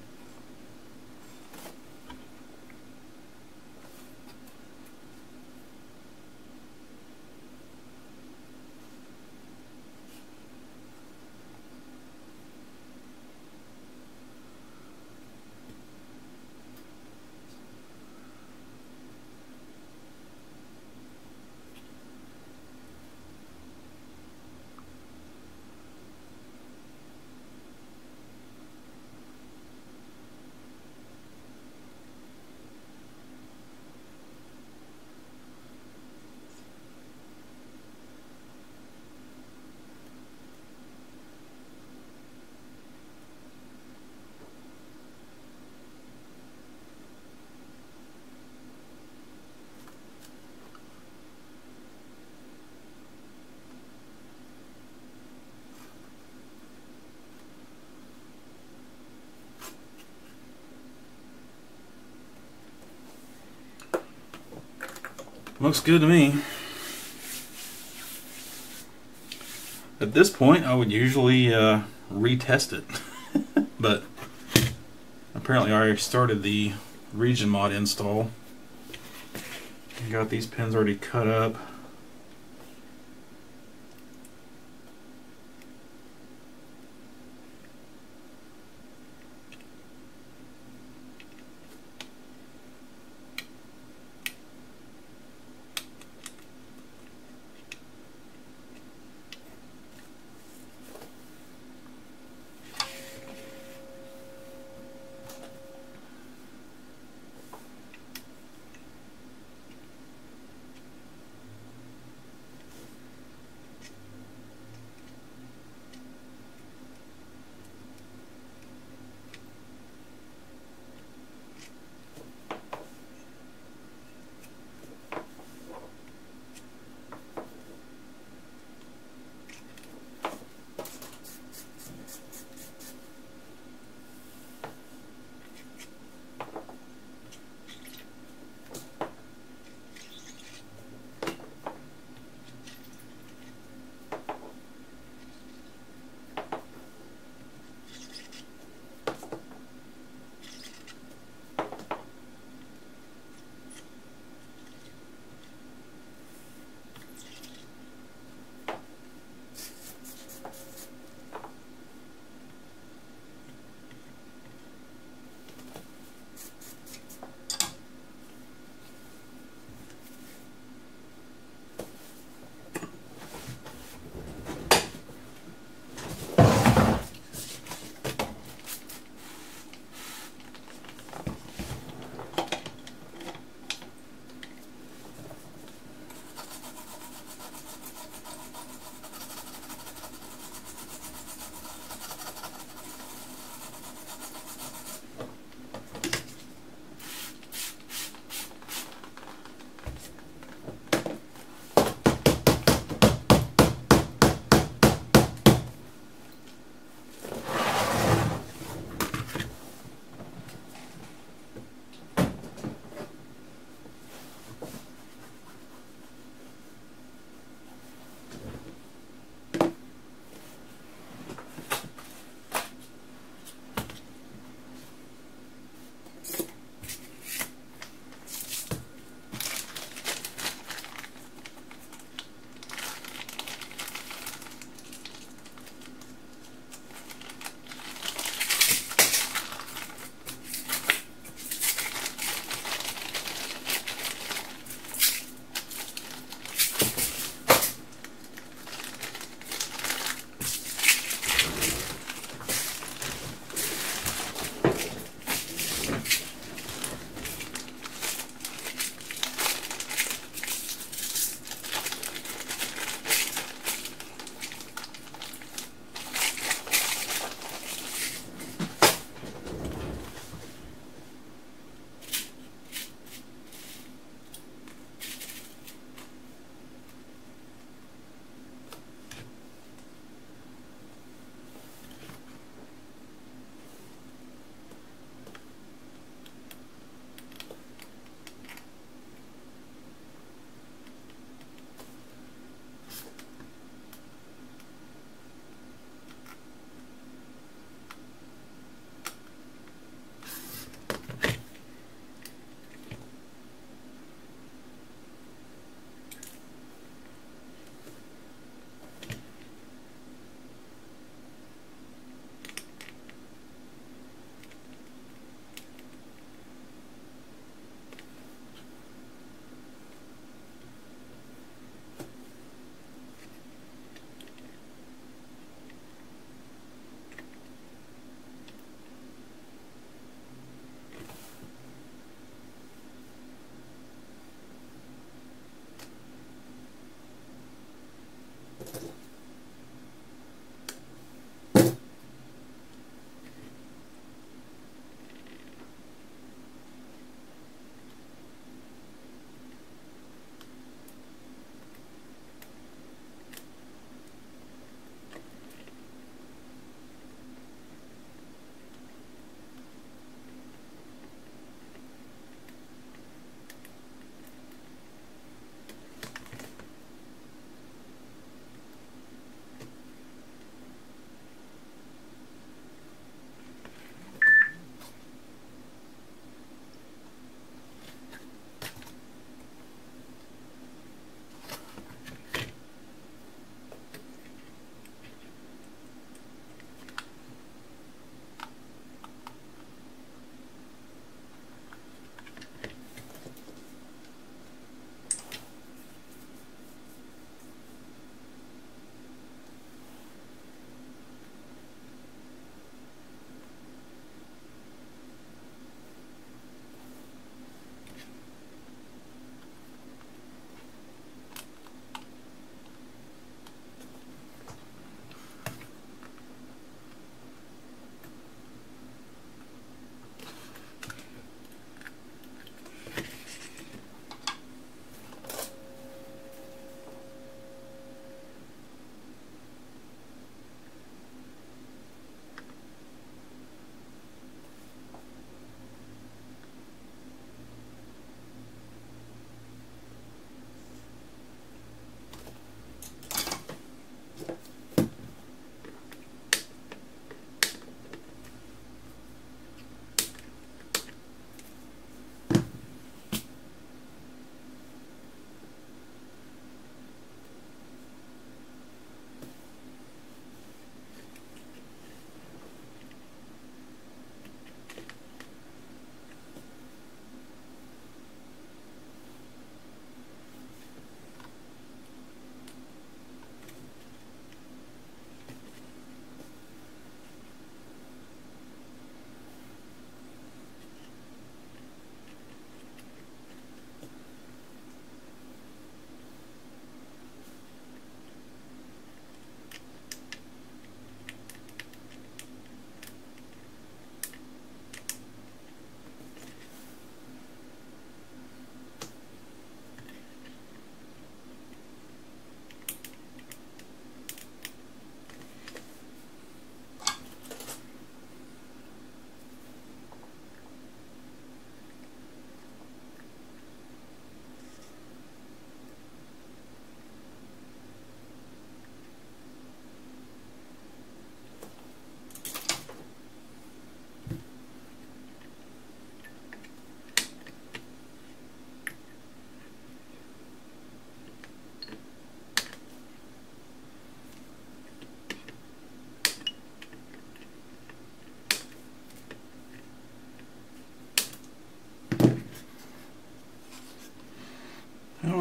Looks good to me. At this point, I would usually retest it, but apparently I already started the region mod install. Got these pins already cut up.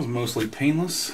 was mostly painless.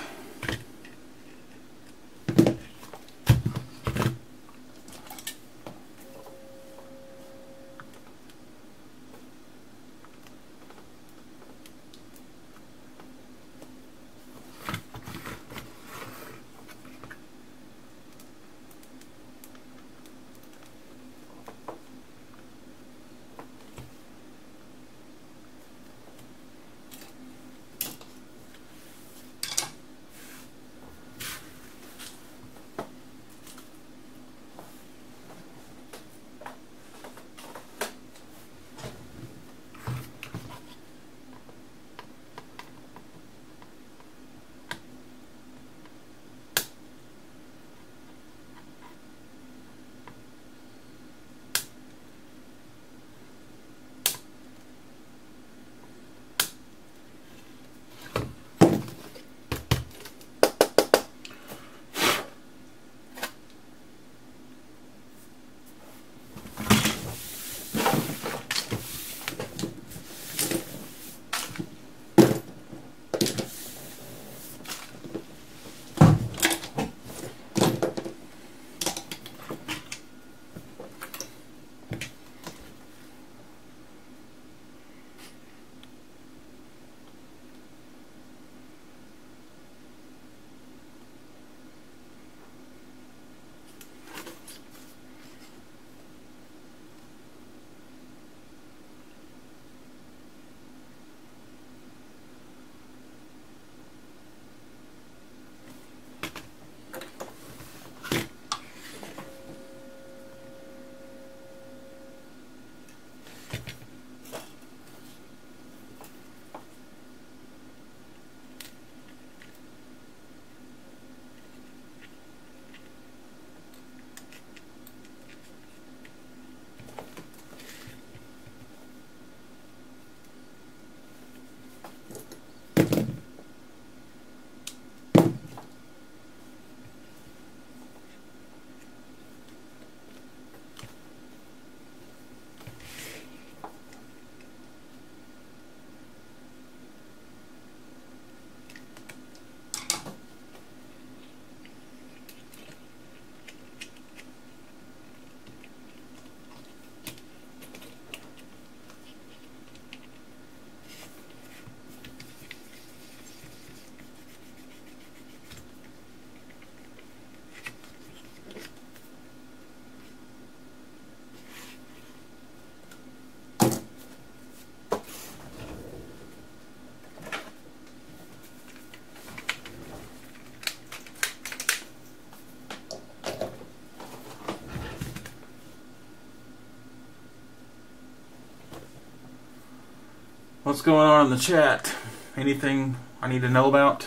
What's going on in the chat? Anything I need to know about?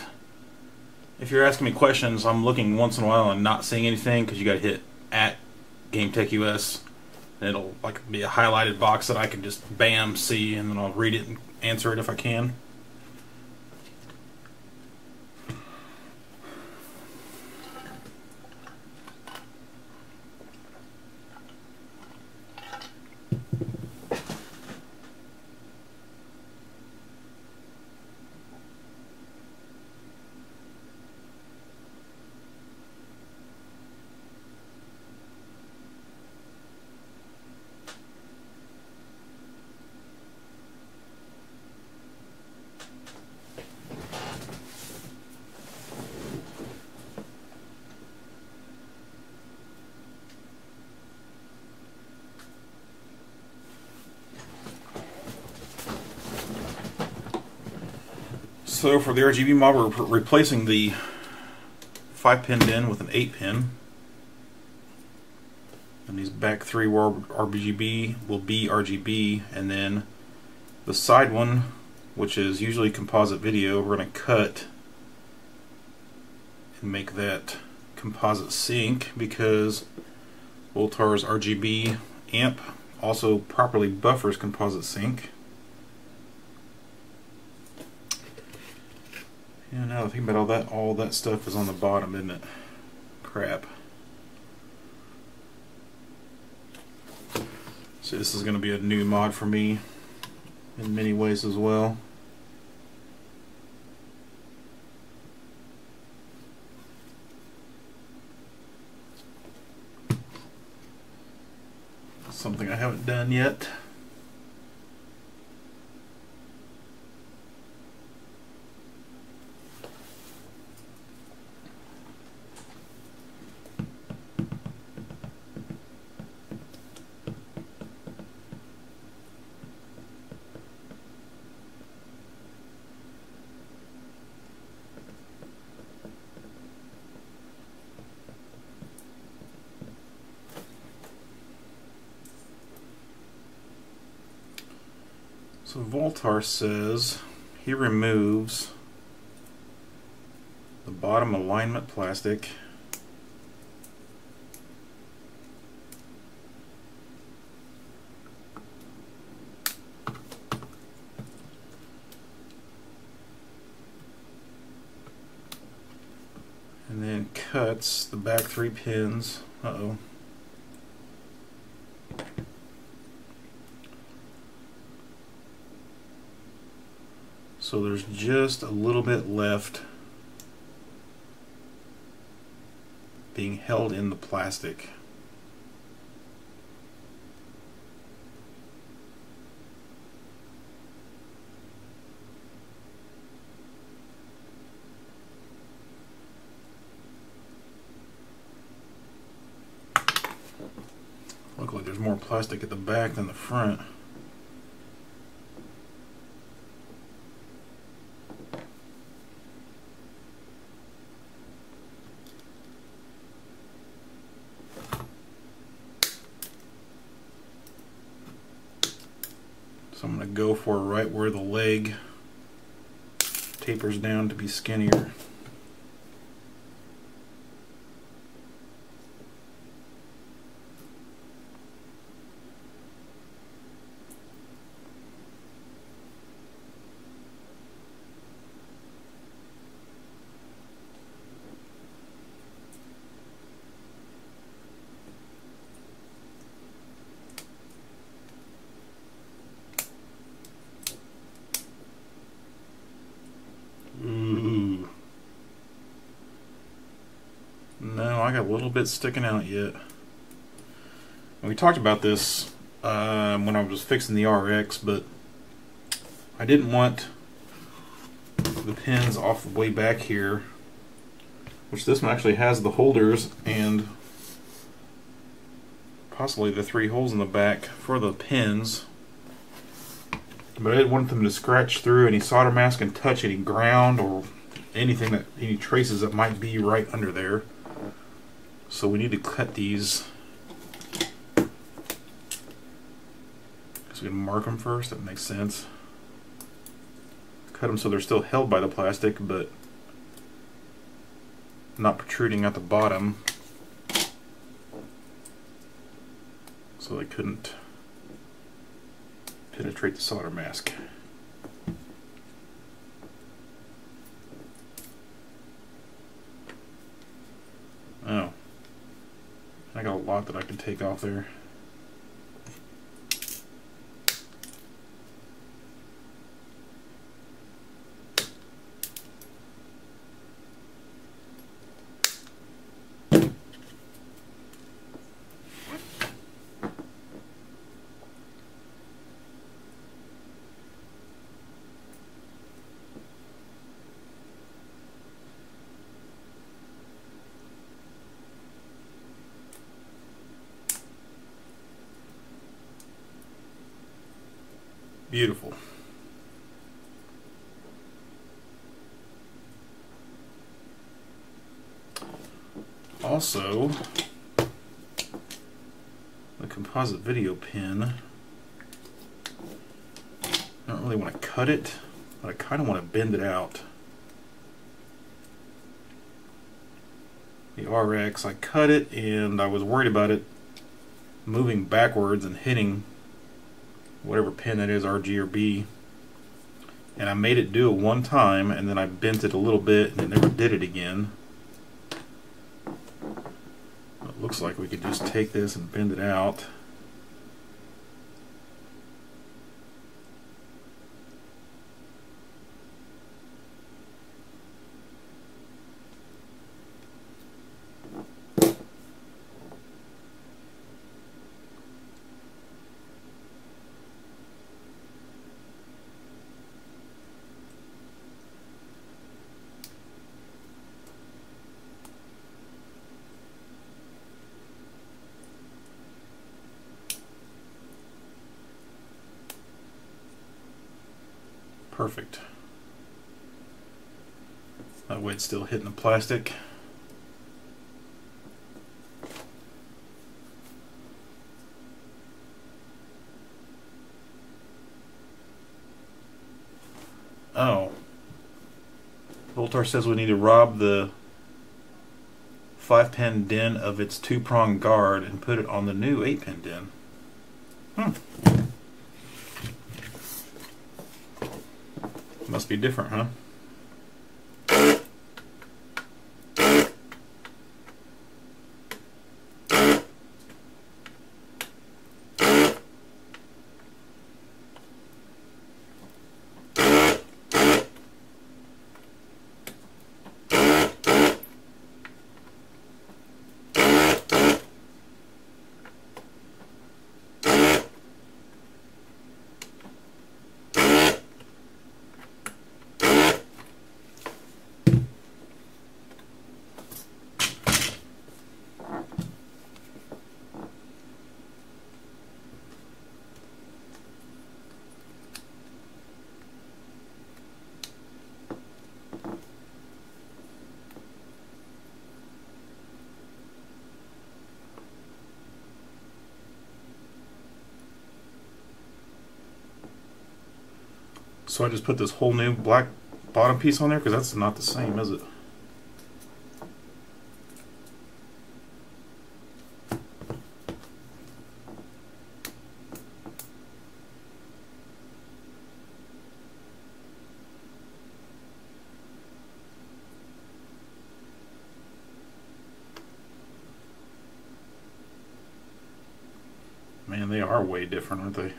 If you're asking me questions, I'm looking once in a while and not seeing anything because you got to hit @GameTechUS, and it'll like be a highlighted box that I can just bam see, and then I'll read it and answer it if I can. So for the RGB mod, we're replacing the 5-pin DIN with an 8-pin. And these back three will be RGB, and then the side one, which is usually composite video, we're going to cut and make that composite sync because Voltar's RGB amp also properly buffers composite sync. And now think about all that stuff is on the bottom, isn't it? Crap. So this is going to be a new mod for me in many ways as well. something I haven't done yet. So Voltar says he removes the bottom alignment plastic and then cuts the back 3 pins. Uh-oh. So there's just a little bit left being held in the plastic. Looks like there's more plastic at the back than the front. So I'm going to go for right where the leg tapers down to be skinnier. No, I got a little bit sticking out yet. And we talked about this when I was fixing the RX, but I didn't want the pins off the way back here, which this one actually has the holders and possibly the 3 holes in the back for the pins. But I didn't want them to scratch through any solder mask and touch any ground or anything, that any traces that might be right under there. So we need to cut these. So we can mark them first. That makes sense. Cut them so they're still held by the plastic, but not protruding at the bottom, so they couldn't penetrate the solder mask. Oh, I got a lot that I can take off there. Beautiful. Also, the composite video pin, I don't really want to cut it, but I kind of want to bend it out. The RX, I cut it and I was worried about it moving backwards and hitting whatever pin that is, RG or B, and I made it do it one time and then I bent it a little bit and it never did it again. It looks like we could just take this and bend it out. perfect. That way it's still hitting the plastic. Oh. Voltar says we need to rob the 5-pin DIN of its 2-prong guard and put it on the new 8-pin DIN. Must be different, huh? So I just put this whole new black bottom piece on there because that's not the same, is it? Man, they are way different, aren't they?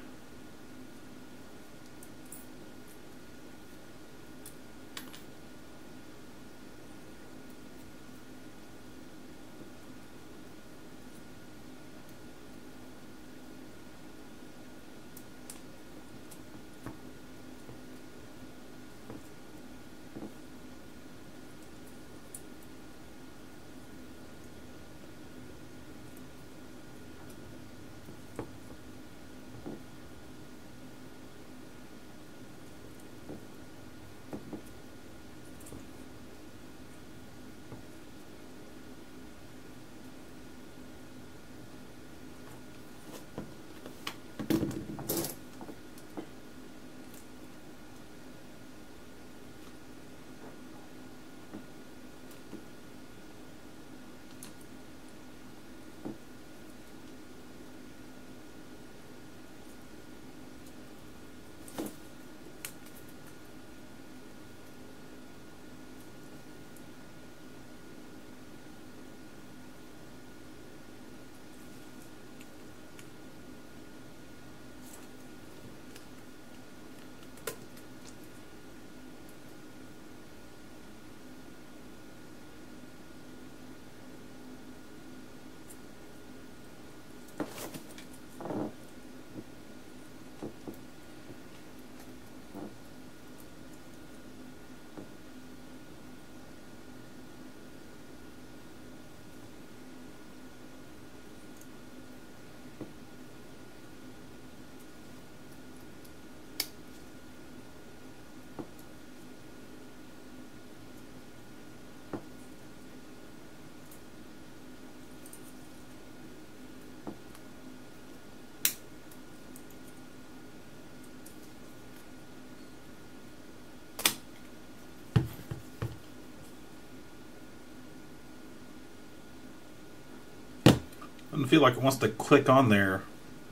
Doesn't feel like it wants to click on there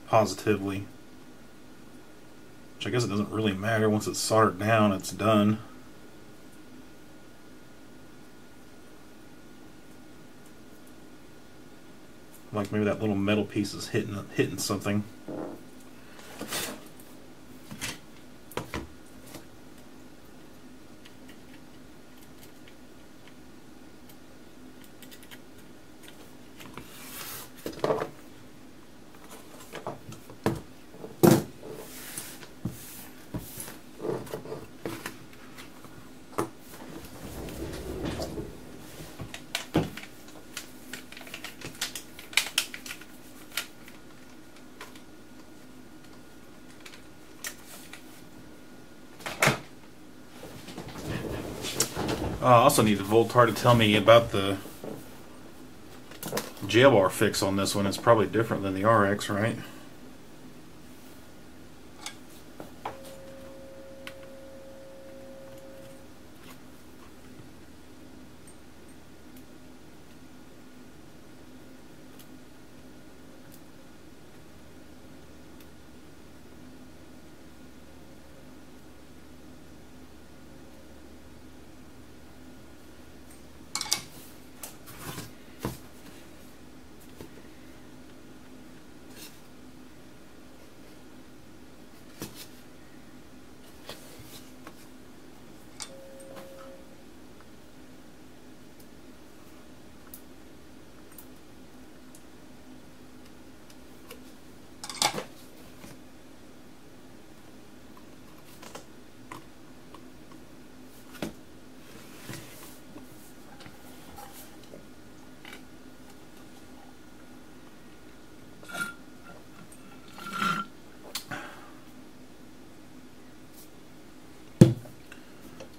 positively. Which I guess it doesn't really matter. Once it's soldered down, it's done. Like maybe that little metal piece is hitting something. I also need the Voltar to tell me about the jail bar fix on this one. It's probably different than the RX, right?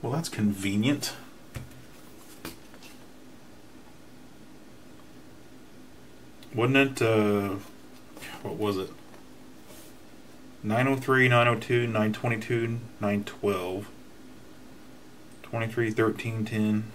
Well, that's convenient. Wasn't it, what was it? 903, 902, 922, 912, 23, 13, 10.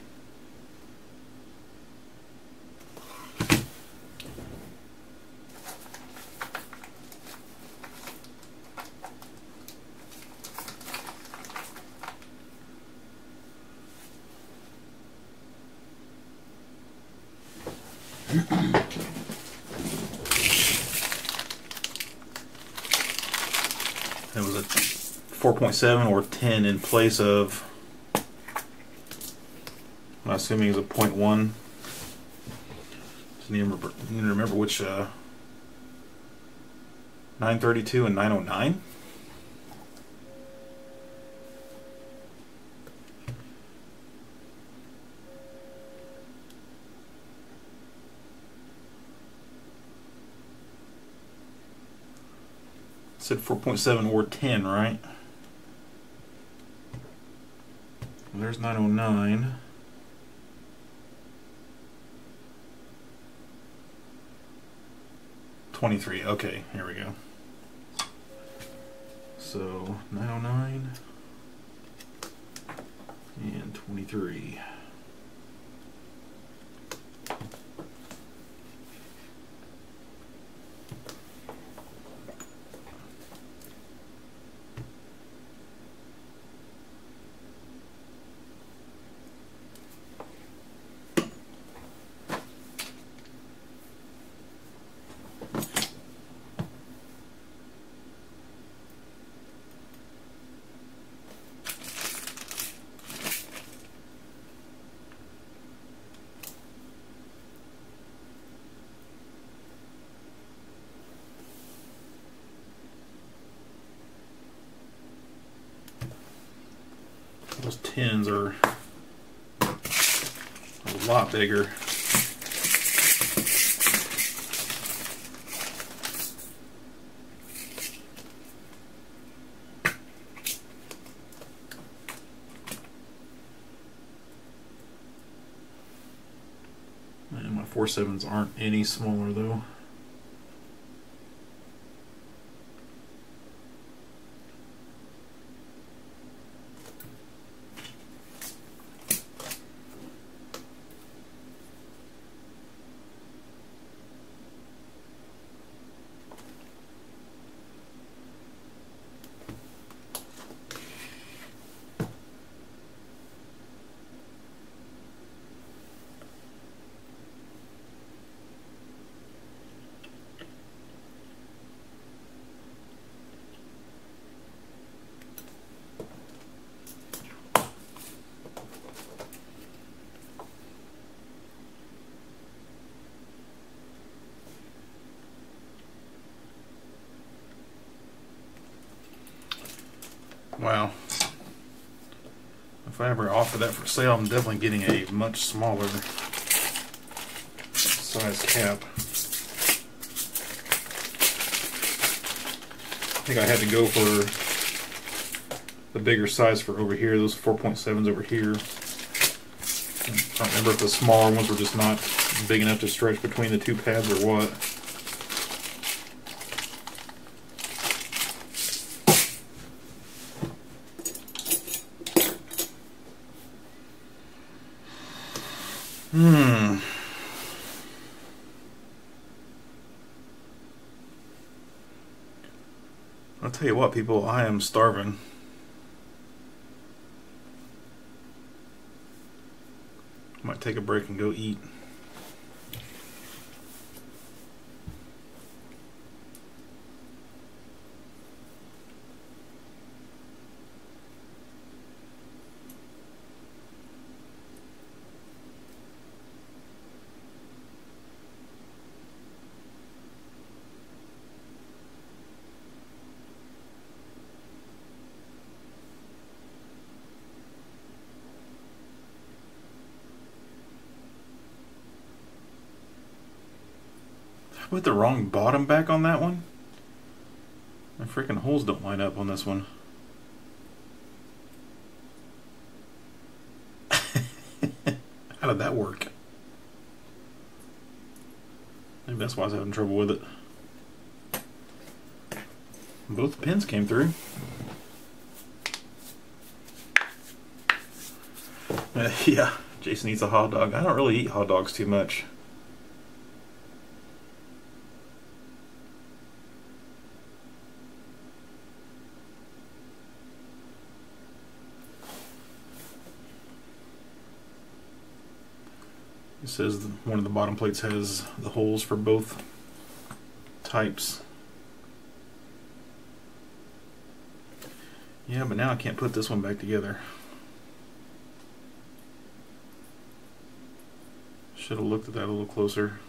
It was a 4.7 or 10 in place of, I'm assuming it was a 0.1. Just need to remember which 932 and 909. Said 4.7 or 10, right? And there's 909. $23. Okay, here we go. So 909 and 23. Those 10s are a lot bigger. And my 4.7s aren't any smaller though. Wow. If I ever offer that for sale, I'm definitely getting a much smaller size cap. I think I had to go for the bigger size for over here, those 4.7s over here. I don't remember if the smaller ones were just not big enough to stretch between the two pads or what. I'll tell you what, people, I am starving. I might take a break and go eat. Put the wrong bottom back on that one. My freaking holes don't line up on this one. How did that work? Maybe that's why I was having trouble with it. Both pins came through. Yeah, Jason eats a hot dog. I don't really eat hot dogs too much. It says one of the bottom plates has the holes for both types. Yeah, but now I can't put this one back together. Should have looked at that a little closer.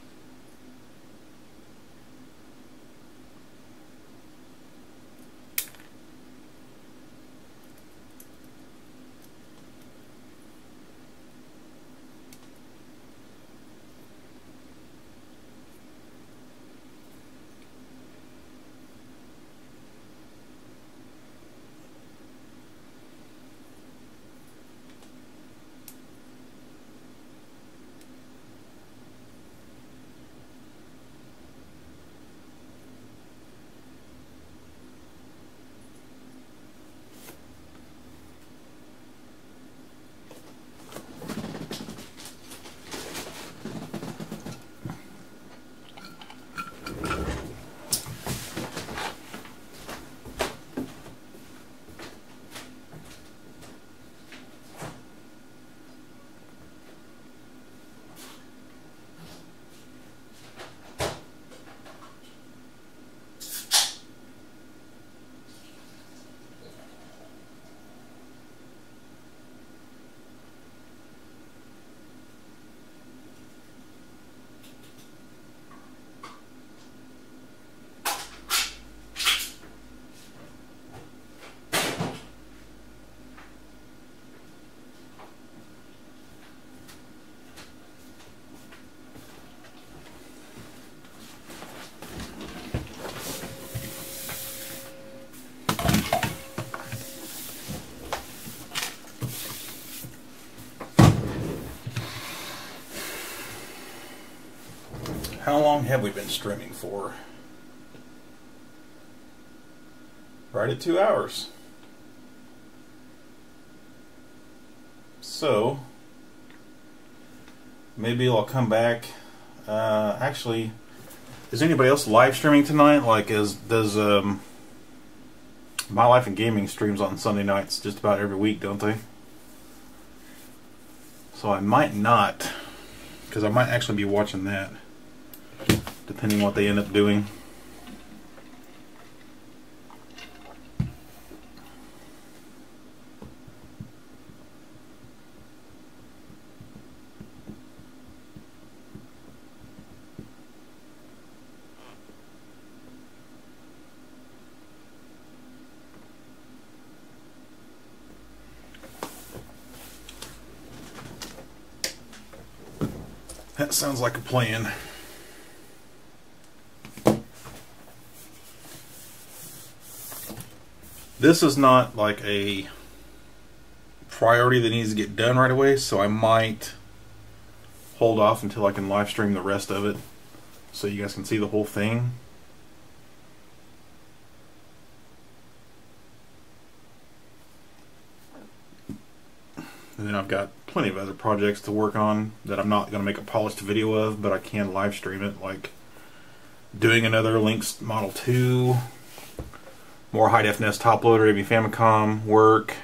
How long have we been streaming for? Right at 2 hours. So, maybe I'll come back. Actually, is anybody else live streaming tonight? Like, does My Life in Gaming streams on Sunday nights just about every week, don't they? So I might not, because I might actually be watching that, depending on what they end up doing. That sounds like a plan. This is not like a priority that needs to get done right away, so I might hold off until I can live stream the rest of it so you guys can see the whole thing. And then I've got plenty of other projects to work on that I'm not going to make a polished video of, but I can live stream it, like doing another Lynx Model 2, more high definition top loader, maybe Famicom work.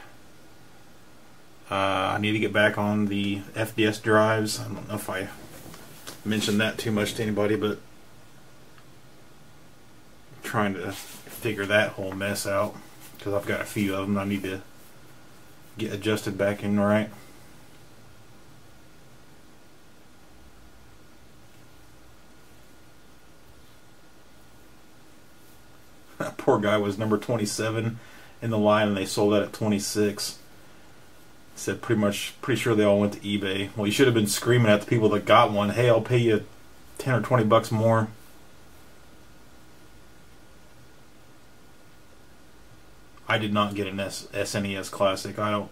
I need to get back on the FDS drives. I don't know if I mentioned that too much to anybody, but I'm trying to figure that whole mess out because I've got a few of them I need to get adjusted back in right. That poor guy was number 27 in the line and they sold that at 26. Said pretty sure they all went to eBay. Well, you should have been screaming at the people that got one, hey, I'll pay you 10 or 20 bucks more. I did not get an SNES Classic. I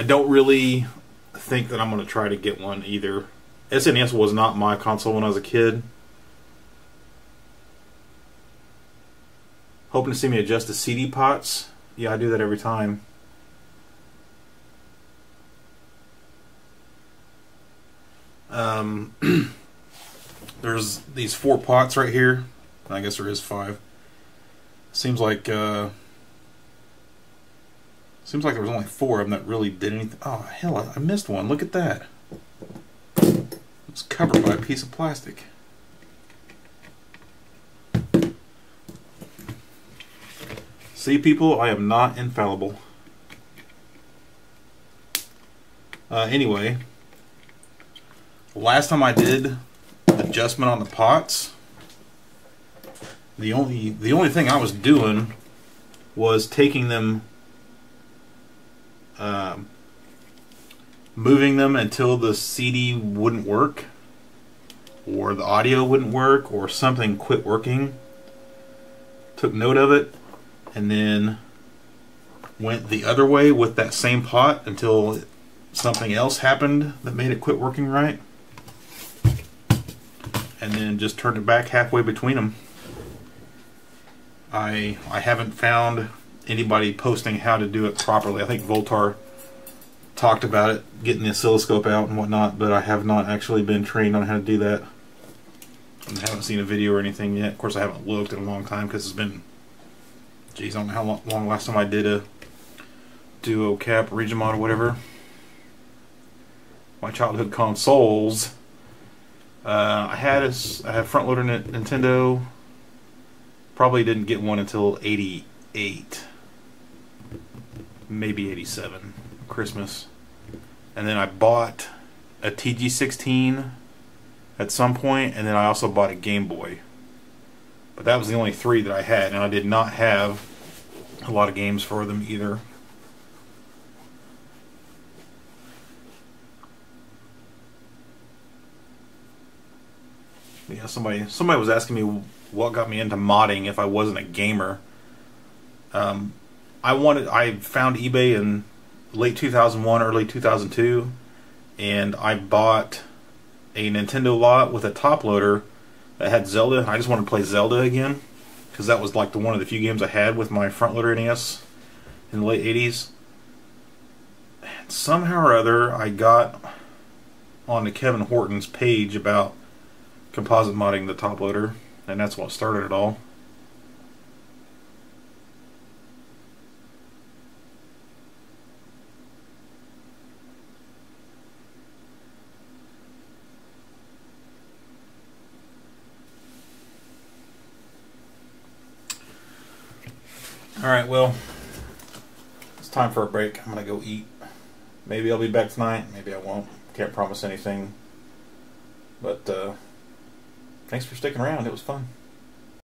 don't really think that I'm going to try to get one either. SNES was not my console when I was a kid. Hoping to see me adjust the CD pots. Yeah, I do that every time. There's these 4 pots right here. I guess there is 5. Seems like there was only 4 of them that really did anything. Oh hell, I missed one. Look at that. It's covered by a piece of plastic. See, people, I am not infallible. Anyway, last time I did adjustment on the pots, the only thing I was doing was taking them, moving them until the CD wouldn't work, or the audio wouldn't work, or something quit working. Took note of it, and then went the other way with that same pot until something else happened that made it quit working right, and then just turned it back halfway between them. I haven't found anybody posting how to do it properly. I think Voltar talked about it, getting the oscilloscope out and whatnot, but I have not actually been trained on how to do that. I haven't seen a video or anything yet. Of course, I haven't looked in a long time because it's been, geez, I don't know how long last time I did a Duo, Cap, Region Mod, or whatever. My childhood consoles. I had front loader Nintendo. Probably didn't get one until '88, maybe '87, Christmas. And then I bought a TG16 at some point, and then I also bought a Game Boy. But that was the only 3 that I had, and I did not have a lot of games for them either. Yeah, somebody was asking me what got me into modding if I wasn't a gamer. I found eBay in late 2001, early 2002, and I bought a Nintendo lot with a top loader that had Zelda. I just wanted to play Zelda again because that was like one of the few games I had with my front loader NES in the late 80s. And somehow or other I got onto Kevin Horton's page about composite modding the top loader, and that's what started it all. Alright, well, it's time for a break. I'm gonna go eat. Maybe I'll be back tonight, maybe I won't. Can't promise anything. But thanks for sticking around. It was fun.